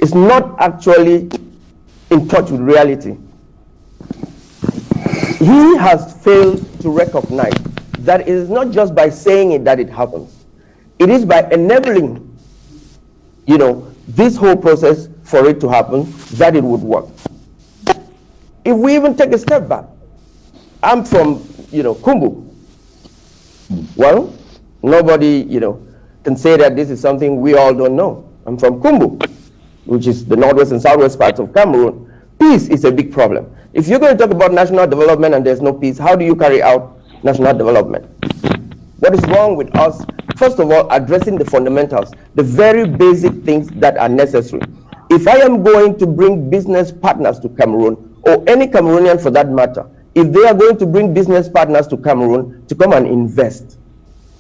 is not actually in touch with reality. He has failed to recognize that it is not just by saying it that it happens. It is by enabling, this whole process for it to happen, that it would work. If we even take a step back, I'm from, Kumbu. Well, nobody, can say that this is something we all don't know. I'm from Kumbu, which is the northwest and southwest parts of Cameroon. Peace is a big problem. If you're going to talk about national development and there's no peace, how do you carry out national development? What is wrong with us? First of all, addressing the fundamentals, the very basic things that are necessary. If I am going to bring business partners to Cameroon, or any Cameroonian for that matter, if they are going to bring business partners to Cameroon to come and invest,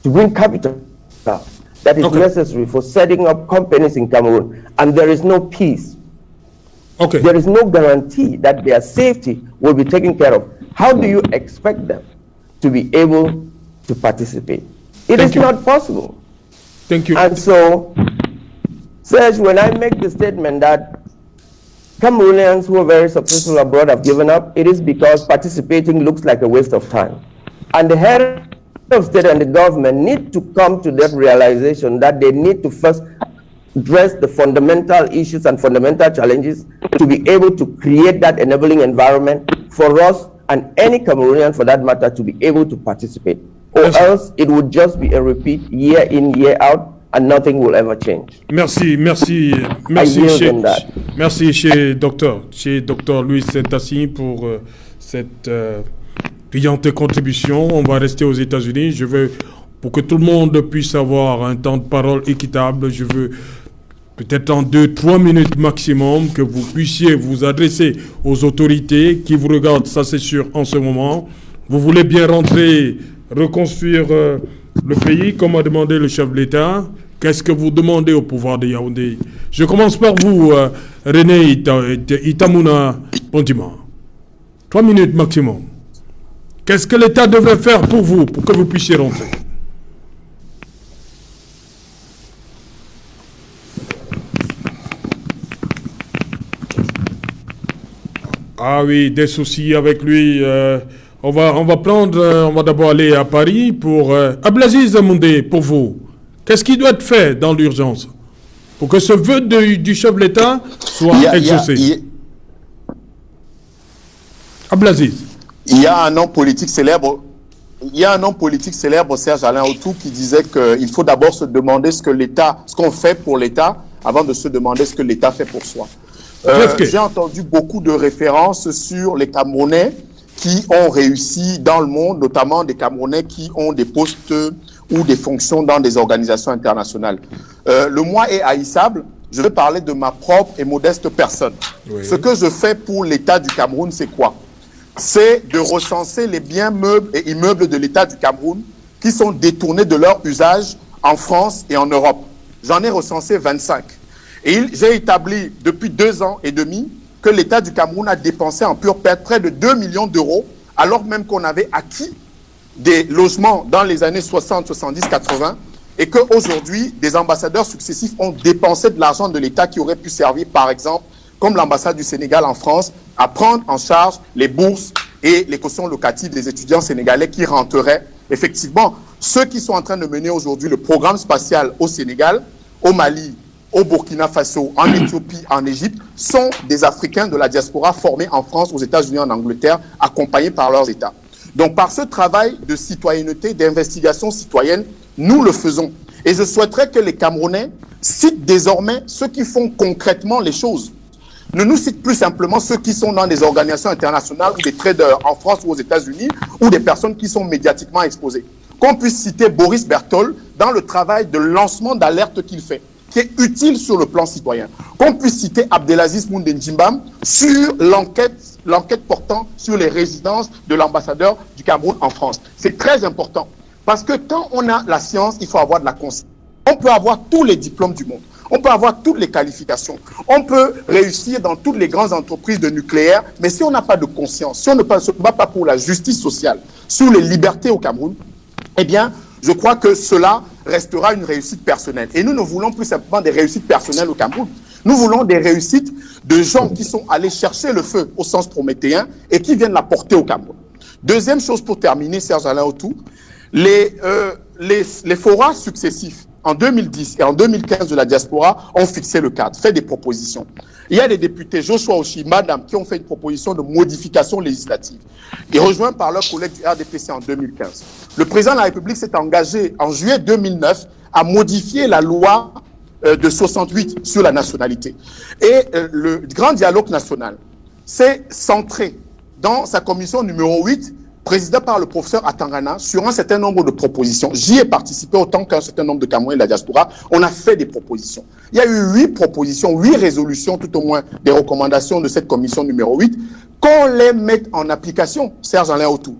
to bring capital that is necessary for setting up companies in Cameroon, and there is no peace, there is no guarantee that their safety will be taken care of, how do you expect them to be able to participate? It is not possible. Thank you. And so, Serge, when I make the statement that Cameroonians who are very successful abroad have given up, it is because participating looks like a waste of time. And the head of state and the government need to come to that realization that they need to first address the fundamental issues and fundamental challenges to be able to create that enabling environment for us and any Cameroonian for that matter to be able to participate. Or else it would just be a repeat year in, year out, and nothing will ever change. Merci chez Dr Louis Saint-Tassi pour cette brillante contribution. On va rester aux États-Unis. Je veux, pour que tout le monde puisse avoir un temps de parole équitable, je veux peut-être en 2-3 minutes maximum que vous puissiez vous adresser aux autorités qui vous regardent, ça c'est sûr en ce moment. Vous voulez bien rentrer, reconstruire le pays comme a demandé le chef de l'État. Qu'est-ce que vous demandez au pouvoir de Yaoundé? Je commence par vous, René Itamuna Pontima. 3 minutes maximum. Qu'est-ce que l'État devrait faire pour vous, pour que vous puissiez rentrer? Ah oui, des soucis avec lui. On va d'abord aller à Paris pour Abdelaziz Amoundé, pour vous. Qu'est-ce qui doit être fait dans l'urgence pour que ce vœu du chef de l'État soit exaucé? Abdelaziz. Il y a un homme politique célèbre, Serge Alain Autou, qui disait qu'il faut d'abord se demander ce qu'on fait pour l'État avant de se demander ce que l'État fait pour soi. J'ai entendu beaucoup de références sur les Camerounais qui ont réussi dans le monde, notamment des Camerounais qui ont des postes ou des fonctions dans des organisations internationales. Le moi est haïssable. Je vais parler de ma propre et modeste personne. Oui. Ce que je fais pour l'État du Cameroun, c'est quoi? C'est de recenser les biens meubles et immeubles de l'État du Cameroun qui sont détournés de leur usage en France et en Europe. J'en ai recensé 25. Et j'ai établi depuis 2 ans et demi que l'État du Cameroun a dépensé en pure perte près de 2 millions d'euros, alors même qu'on avait acquis des logements dans les années 60, 70, 80, et qu'aujourd'hui, des ambassadeurs successifs ont dépensé de l'argent de l'État qui aurait pu servir, par exemple, comme l'ambassade du Sénégal en France, à prendre en charge les bourses et les cautions locatives des étudiants sénégalais qui rentreraient. Effectivement, ceux qui sont en train de mener aujourd'hui le programme spatial au Sénégal, au Mali, au Burkina Faso, en Éthiopie, en Égypte, sont des Africains de la diaspora formés en France, aux États-Unis, en Angleterre, accompagnés par leurs États. Donc, par ce travail de citoyenneté, d'investigation citoyenne, nous le faisons. Et je souhaiterais que les Camerounais citent désormais ceux qui font concrètement les choses. Ne nous citent plus simplement ceux qui sont dans des organisations internationales ou des traders en France ou aux États-Unis ou des personnes qui sont médiatiquement exposées. Qu'on puisse citer Boris Berthold dans le travail de lancement d'alerte qu'il fait, qui est utile sur le plan citoyen. Qu'on puisse citer Abdelaziz Moundendjimbam sur l'enquête portant sur les résidences de l'ambassadeur du Cameroun en France. C'est très important. Parce que quand on a la science, il faut avoir de la conscience. On peut avoir tous les diplômes du monde. On peut avoir toutes les qualifications. On peut réussir dans toutes les grandes entreprises de nucléaire. Mais si on n'a pas de conscience, si on ne se bat pas pour la justice sociale, sur les libertés au Cameroun, eh bien, je crois que cela restera une réussite personnelle. Et nous ne voulons plus simplement des réussites personnelles au Cameroun. Nous voulons des réussites de gens qui sont allés chercher le feu au sens prométhéen et qui viennent la porter au Cameroun. Deuxième chose pour terminer, Serge Alain Autou, les forats successifs en 2010 et en 2015 de la diaspora ont fixé le cadre, fait des propositions. Il y a des députés, Joshua Oshi, Madame, qui ont fait une proposition de modification législative et rejoints par leurs collègues du RDPC en 2015. Le président de la République s'est engagé en juillet 2009 à modifier la loi de 68 sur la nationalité. Et le grand dialogue national s'est centré dans sa commission numéro 8 présidé par le professeur Atangana, sur un certain nombre de propositions. J'y ai participé autant qu'un certain nombre de Camerounais de la diaspora. On a fait des propositions. Il y a eu 8 propositions, 8 résolutions, tout au moins des recommandations de cette commission numéro 8, qu'on les mette en application, Serge-Alain Autou.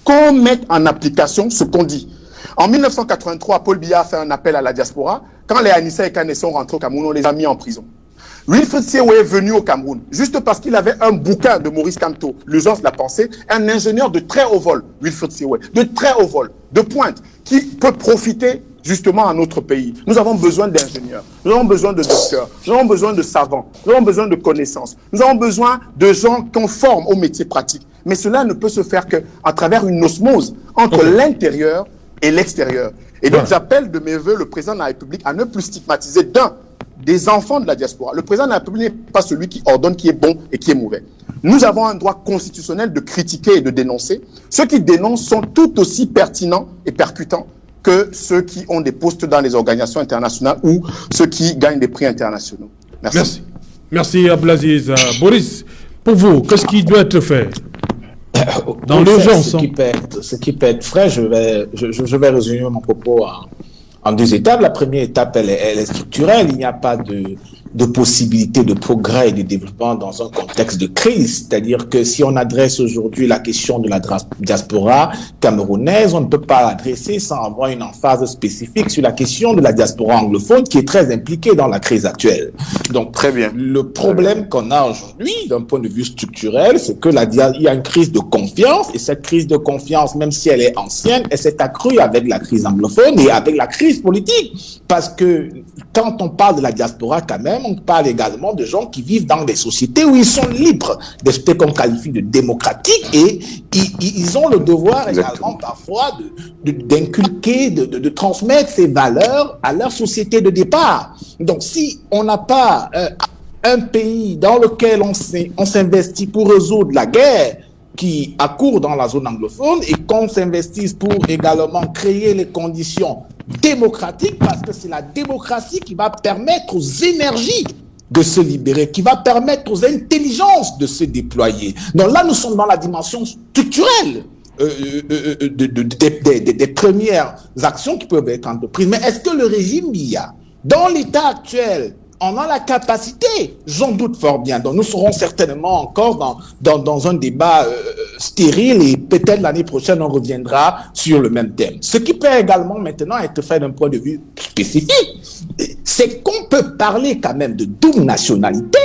Qu'on mette en application ce qu'on dit. En 1983, Paul Biya a fait un appel à la diaspora. Quand les Anissa et Kane sont rentrés au Cameroun, on les a mis en prison. Wilfried Siewe est venu au Cameroun, juste parce qu'il avait un bouquin de Maurice Kamto, L'urgence de la pensée, un ingénieur de très haut vol, Wilfried Siewe, de très haut vol, de pointe, qui peut profiter justement à notre pays. Nous avons besoin d'ingénieurs, nous avons besoin de docteurs, nous avons besoin de savants, nous avons besoin de connaissances, nous avons besoin de gens qu'on forme au métier pratique. Mais cela ne peut se faire qu'à travers une osmose entre l'intérieur et l'extérieur. Et donc j'appelle de mes voeux le président de la République à ne plus stigmatiser des enfants de la diaspora. Le président de la République n'est pas celui qui ordonne qui est bon et qui est mauvais. Nous avons un droit constitutionnel de critiquer et de dénoncer. Ceux qui dénoncent sont tout aussi pertinents et percutants que ceux qui ont des postes dans les organisations internationales ou ceux qui gagnent des prix internationaux. Merci. Merci Abdelaziz. Boris, pour vous, qu'est-ce qui doit être fait dans l'urgence? Ce qui peut être fait, je vais résumer mon propos en 2 étapes. La première étape, elle est structurelle. Il n'y a pas de possibilité de progrès et de développement dans un contexte de crise. C'est-à-dire que si on adresse aujourd'hui la question de la diaspora camerounaise, on ne peut pas l'adresser sans avoir une emphase spécifique sur la question de la diaspora anglophone qui est très impliquée dans la crise actuelle. Donc, très bien. Le problème qu'on a aujourd'hui, d'un point de vue structurel, c'est que il y a une crise de confiance, et cette crise de confiance, même si elle est ancienne, elle s'est accrue avec la crise anglophone et avec la crise politique. Parce que quand on parle de la diaspora, quand même, on parle également de gens qui vivent dans des sociétés où ils sont libres de ce qu'on qualifie de démocratique, et ils ont le devoir également parfois d'inculquer, de transmettre ces valeurs à leur société de départ. Donc si on n'a pas un pays dans lequel on s'investit pour résoudre la guerre qui accourt dans la zone anglophone, et qu'on s'investisse pour également créer les conditions démocratiques, parce que c'est la démocratie qui va permettre aux énergies de se libérer, qui va permettre aux intelligences de se déployer. Donc là, nous sommes dans la dimension structurelle des premières actions qui peuvent être entreprises. Mais est-ce que le régime Biya, dans l'état actuel, on a la capacité? J'en doute fort bien. Donc nous serons certainement encore dans un débat stérile, et peut-être l'année prochaine on reviendra sur le même thème. Ce qui peut également maintenant être fait d'un point de vue spécifique, c'est qu'on peut parler quand même de double nationalité,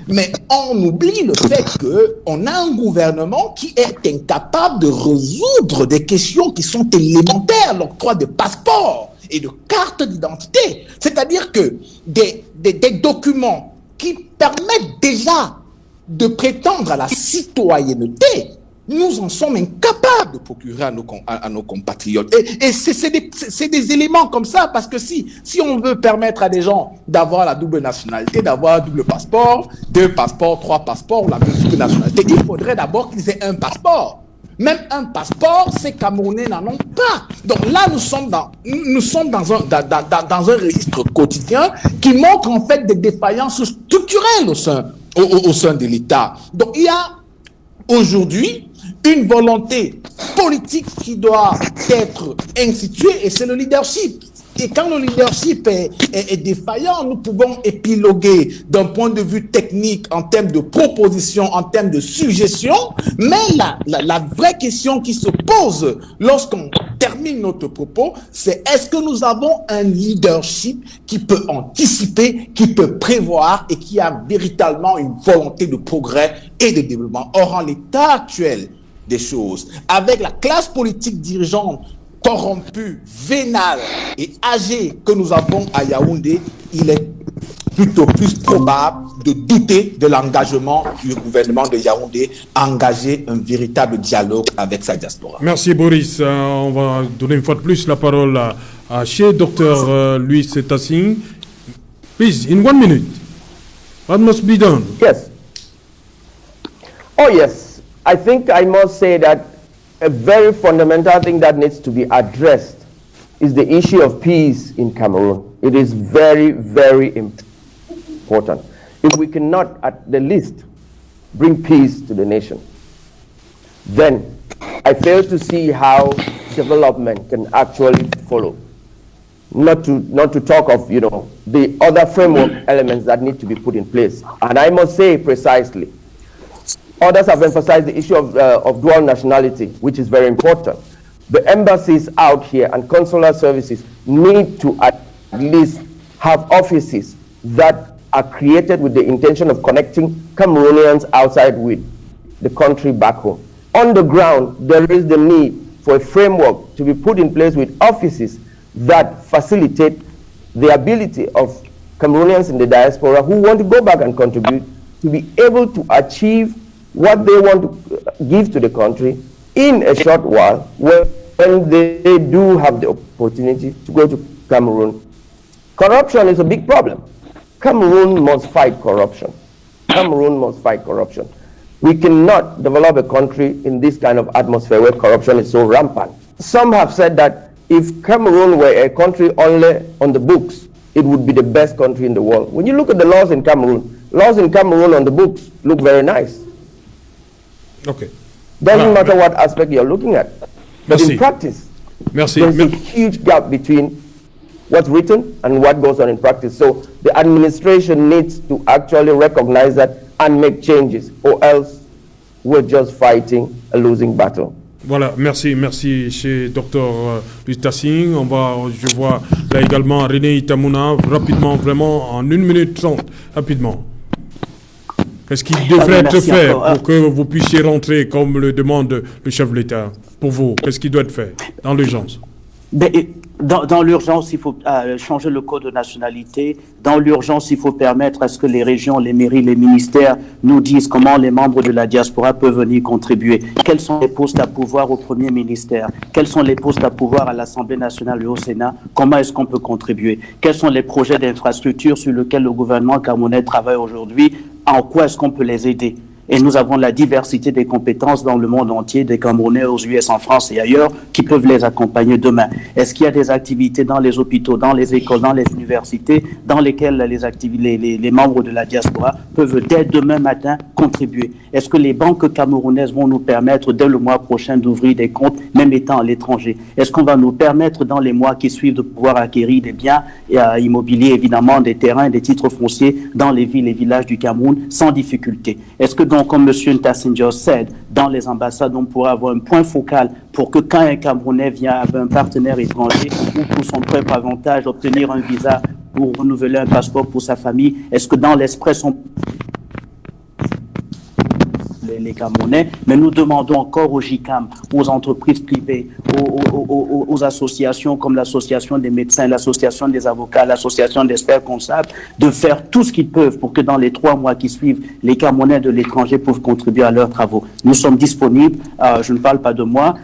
mais on oublie le fait qu'on a un gouvernement qui est incapable de résoudre des questions qui sont élémentaires, l'octroi de passeports et de cartes d'identité. C'est-à-dire que des documents qui permettent déjà de prétendre à la citoyenneté, nous en sommes incapables de procurer à nos compatriotes. Et c'est des éléments comme ça, parce que si on veut permettre à des gens d'avoir la double nationalité, d'avoir un double passeport, 2 passeports, 3 passeports, ou la double nationalité, il faudrait d'abord qu'ils aient un passeport. Même un passeport, ces Camerounais n'en ont pas. Donc là, nous sommes dans un registre quotidien qui montre en fait des défaillances structurelles au sein de l'État. Donc il y a aujourd'hui une volonté politique qui doit être instituée, et c'est le leadership. Et quand le leadership est défaillant, nous pouvons épiloguer d'un point de vue technique en termes de propositions, en termes de suggestions, mais la vraie question qui se pose lorsqu'on termine notre propos, c'est est-ce que nous avons un leadership qui peut anticiper, qui peut prévoir et qui a véritablement une volonté de progrès et de développement. Or, en l'état actuel des choses, avec la classe politique dirigeante corrompue, vénale et âgée que nous avons à Yaoundé, il est plutôt plus probable de douter de l'engagement du gouvernement de Yaoundé à engager un véritable dialogue avec sa diaspora. Merci Boris. On va donner une fois de plus la parole à chez Dr. Louis Tassing. Please, in 1 minute, what must be done? Yes. Oh yes, I think I must say that a very fundamental thing that needs to be addressed is the issue of peace in Cameroon. It is very, very important. If we cannot, at the least, bring peace to the nation, then I I fail to see how development can actually follow. Not to talk of, the other framework elements that need to be put in place. And I must say precisely, others have emphasized the issue of dual nationality, which is very important. The embassies out here and consular services need to at least have offices that are created with the intention of connecting Cameroonians outside with the country back home. On the ground, there is the need for a framework to be put in place with offices that facilitate the ability of Cameroonians in the diaspora who want to go back and contribute to be able to achieve what they want to give to the country in a short while when they do have the opportunity to go to Cameroon. Corruption is a big problem. Cameroon must fight corruption. Cameroon must fight corruption. We cannot develop a country in this kind of atmosphere where corruption is so rampant. Some have said that if Cameroon were a country only on the books, it would be the best country in the world. When you look at the laws in Cameroon on the books look very nice. Okay. Doesn't matter what aspect you're looking at. But in practice, there's a huge gap between what's written and what goes on in practice. So the administration needs to actually recognize that and make changes, or else we're just fighting a losing battle. Voilà, merci chez Dr Louis Tassing. Je vois là également René Itamouna, rapidement, vraiment en 1 minute 30, rapidement. Qu'est-ce qui devrait être fait pour que vous puissiez rentrer comme le demande le chef de l'État? Pour vous, qu'est-ce qui doit être fait dans l'urgence? Dans l'urgence, il faut changer le code de nationalité. Dans l'urgence, il faut permettre à ce que les régions, les mairies, les ministères nous disent comment les membres de la diaspora peuvent venir contribuer. Quels sont les postes à pouvoir au Premier ministère? Quels sont les postes à pouvoir à l'Assemblée nationale et au Sénat? Comment est-ce qu'on peut contribuer? Quels sont les projets d'infrastructure sur lesquels le gouvernement camerounais travaille aujourd'hui? En quoi est-ce qu'on peut les aider? Et nous avons la diversité des compétences dans le monde entier, des Camerounais aux US, en France et ailleurs, qui peuvent les accompagner demain. Est-ce qu'il y a des activités dans les hôpitaux, dans les écoles, dans les universités, dans lesquelles les membres de la diaspora peuvent dès demain matin contribuer? Est-ce que les banques camerounaises vont nous permettre dès le mois prochain d'ouvrir des comptes, même étant à l'étranger? Est-ce qu'on va nous permettre dans les mois qui suivent de pouvoir acquérir des biens immobiliers, évidemment, des terrains, des titres fonciers dans les villes et villages du Cameroun sans difficulté? Est-ce que donc, comme M. Ntasingh said, dans les ambassades, on pourrait avoir un point focal pour que quand un Camerounais vient avec un partenaire étranger ou pour son propre avantage, obtenir un visa pour renouveler un passeport pour sa famille, est-ce que dans l'Express, les Camerounais, mais nous demandons encore aux JICAM, aux entreprises privées, aux associations comme l'association des médecins, l'association des avocats, l'association des experts comptables, de faire tout ce qu'ils peuvent pour que dans les 3 mois qui suivent, les Camerounais de l'étranger peuvent contribuer à leurs travaux. Nous sommes disponibles, je ne parle pas de moi,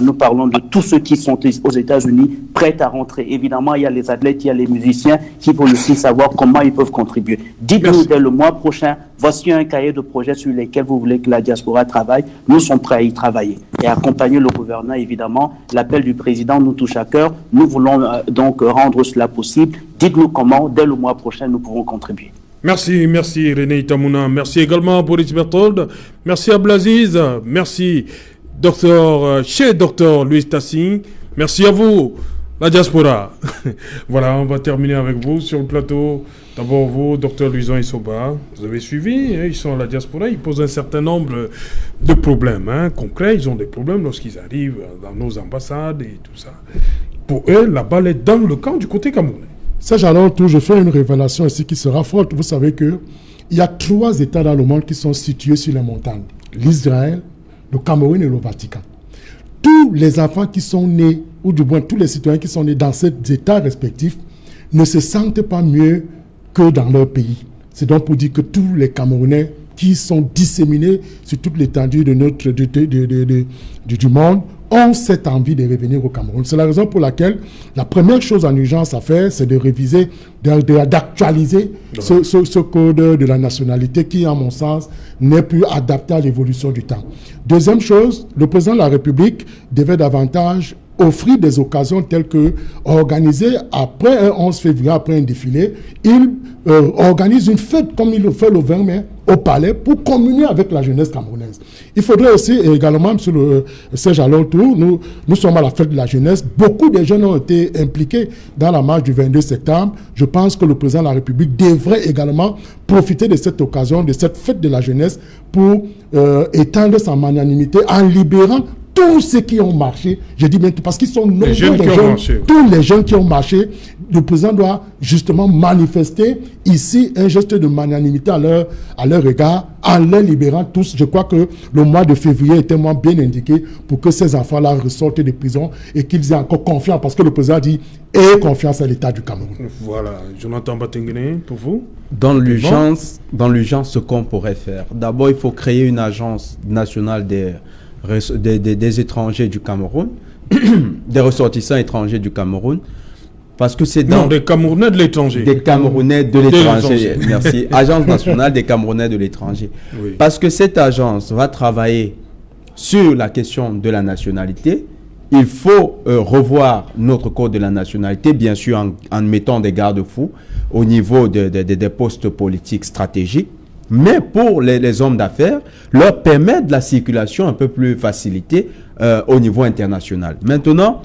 nous parlons de tous ceux qui sont aux États-Unis prêts à rentrer. Évidemment, il y a les athlètes, il y a les musiciens qui veulent aussi savoir comment ils peuvent contribuer. Dites-nous dès le mois prochain, voici un cahier de projets sur lesquels vous voulez que la diaspora travaille. Nous sommes prêts à y travailler et accompagner le gouvernement, évidemment. L'appel du président nous touche à cœur. Nous voulons donc rendre cela possible. Dites-nous comment, dès le mois prochain, nous pouvons contribuer. Merci René Itamouna. Merci également à Boris Berthold. Merci à Blaziz. Merci chez Dr Louis Tassing. Merci à vous, la diaspora. Voilà, on va terminer avec vous sur le plateau. D'abord vous, Dr Louison Isoba, vous avez suivi, ils sont à la diaspora, ils posent un certain nombre de problèmes concrets. Ils ont des problèmes lorsqu'ils arrivent dans nos ambassades et tout ça. Pour eux, la balle est dans le camp du côté camerounais. Ça, j'allais tout, je fais une révélation ici qui sera forte. Vous savez qu'il y a 3 États dans le monde qui sont situés sur les montagnes. L'Israël, le Cameroun et le Vatican. Tous les enfants qui sont nés, ou du moins tous les citoyens qui sont nés dans ces États respectifs, ne se sentent pas mieux que dans leur pays. C'est donc pour dire que tous les Camerounais qui sont disséminés sur toute l'étendue de du monde ont cette envie de revenir au Cameroun. C'est la raison pour laquelle la première chose en urgence à faire, c'est de réviser, d'actualiser ce code de la nationalité qui, à mon sens, n'est plus adapté à l'évolution du temps. Deuxième chose, le président de la République devait davantage offrir des occasions telles que organiser après un 11 février, après un défilé, il organise une fête comme il le fait le 20 mai au palais pour communier avec la jeunesse camerounaise. Il faudrait aussi également, sur le Serge Alontour, nous sommes à la fête de la jeunesse. Beaucoup de jeunes ont été impliqués dans la marche du 22 septembre. Je pense que le président de la République devrait également profiter de cette occasion, de cette fête de la jeunesse pour étendre sa magnanimité en libérant tous ceux qui ont marché, je dis bien parce qu'ils sont nombreux, tous les jeunes qui ont marché, le président doit justement manifester ici un geste de magnanimité à leur égard, en les libérant tous. Je crois que le mois de février est tellement bien indiqué pour que ces enfants-là ressortent des prisons et qu'ils aient encore confiance, parce que le président dit « ayez confiance à l'État du Cameroun ». Voilà, Jonathan Batenguene, pour vous? Dans l'urgence, ce qu'on pourrait faire, d'abord il faut créer une agence nationale des étrangers du Cameroun, des ressortissants étrangers du Cameroun, parce que c'est dans... Non, des Camerounais de l'étranger. Des Camerounais de l'étranger, merci. Agence nationale des Camerounais de l'étranger. Oui. Parce que cette agence va travailler sur la question de la nationalité. Il faut revoir notre code de la nationalité, bien sûr en mettant des garde-fous au niveau des postes politiques stratégiques. Mais pour les hommes d'affaires, leur permettre la circulation un peu plus facilitée au niveau international. Maintenant,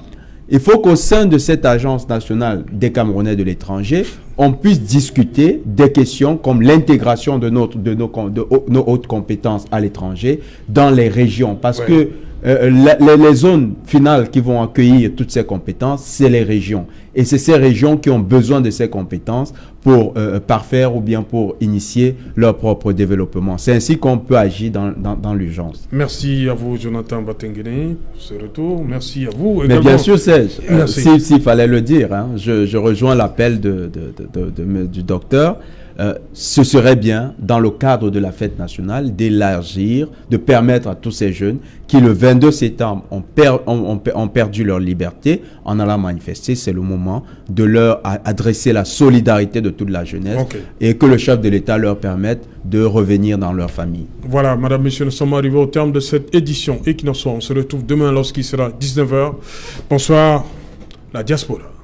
il faut qu'au sein de cette agence nationale des Camerounais de l'étranger, on puisse discuter des questions comme l'intégration de nos hautes compétences à l'étranger dans les régions. Parce que les zones finales qui vont accueillir toutes ces compétences, c'est les régions. Et c'est ces régions qui ont besoin de ces compétences pour parfaire ou bien pour initier leur propre développement. C'est ainsi qu'on peut agir dans l'urgence. Merci à vous, Jonathan Batenguene, pour ce retour. Merci à vous. Mais bien sûr, Serge, s'il fallait le dire, hein, je rejoins l'appel du docteur. Ce serait bien, dans le cadre de la fête nationale, d'élargir, de permettre à tous ces jeunes qui, le 22 septembre, ont perdu leur liberté en allant manifester. C'est le moment de leur adresser la solidarité de toute la jeunesse et que le chef de l'État leur permette de revenir dans leur famille. Voilà, madame, monsieur, nous sommes arrivés au terme de cette édition Equinox. On se retrouve demain lorsqu'il sera 19h. Bonsoir, la diaspora.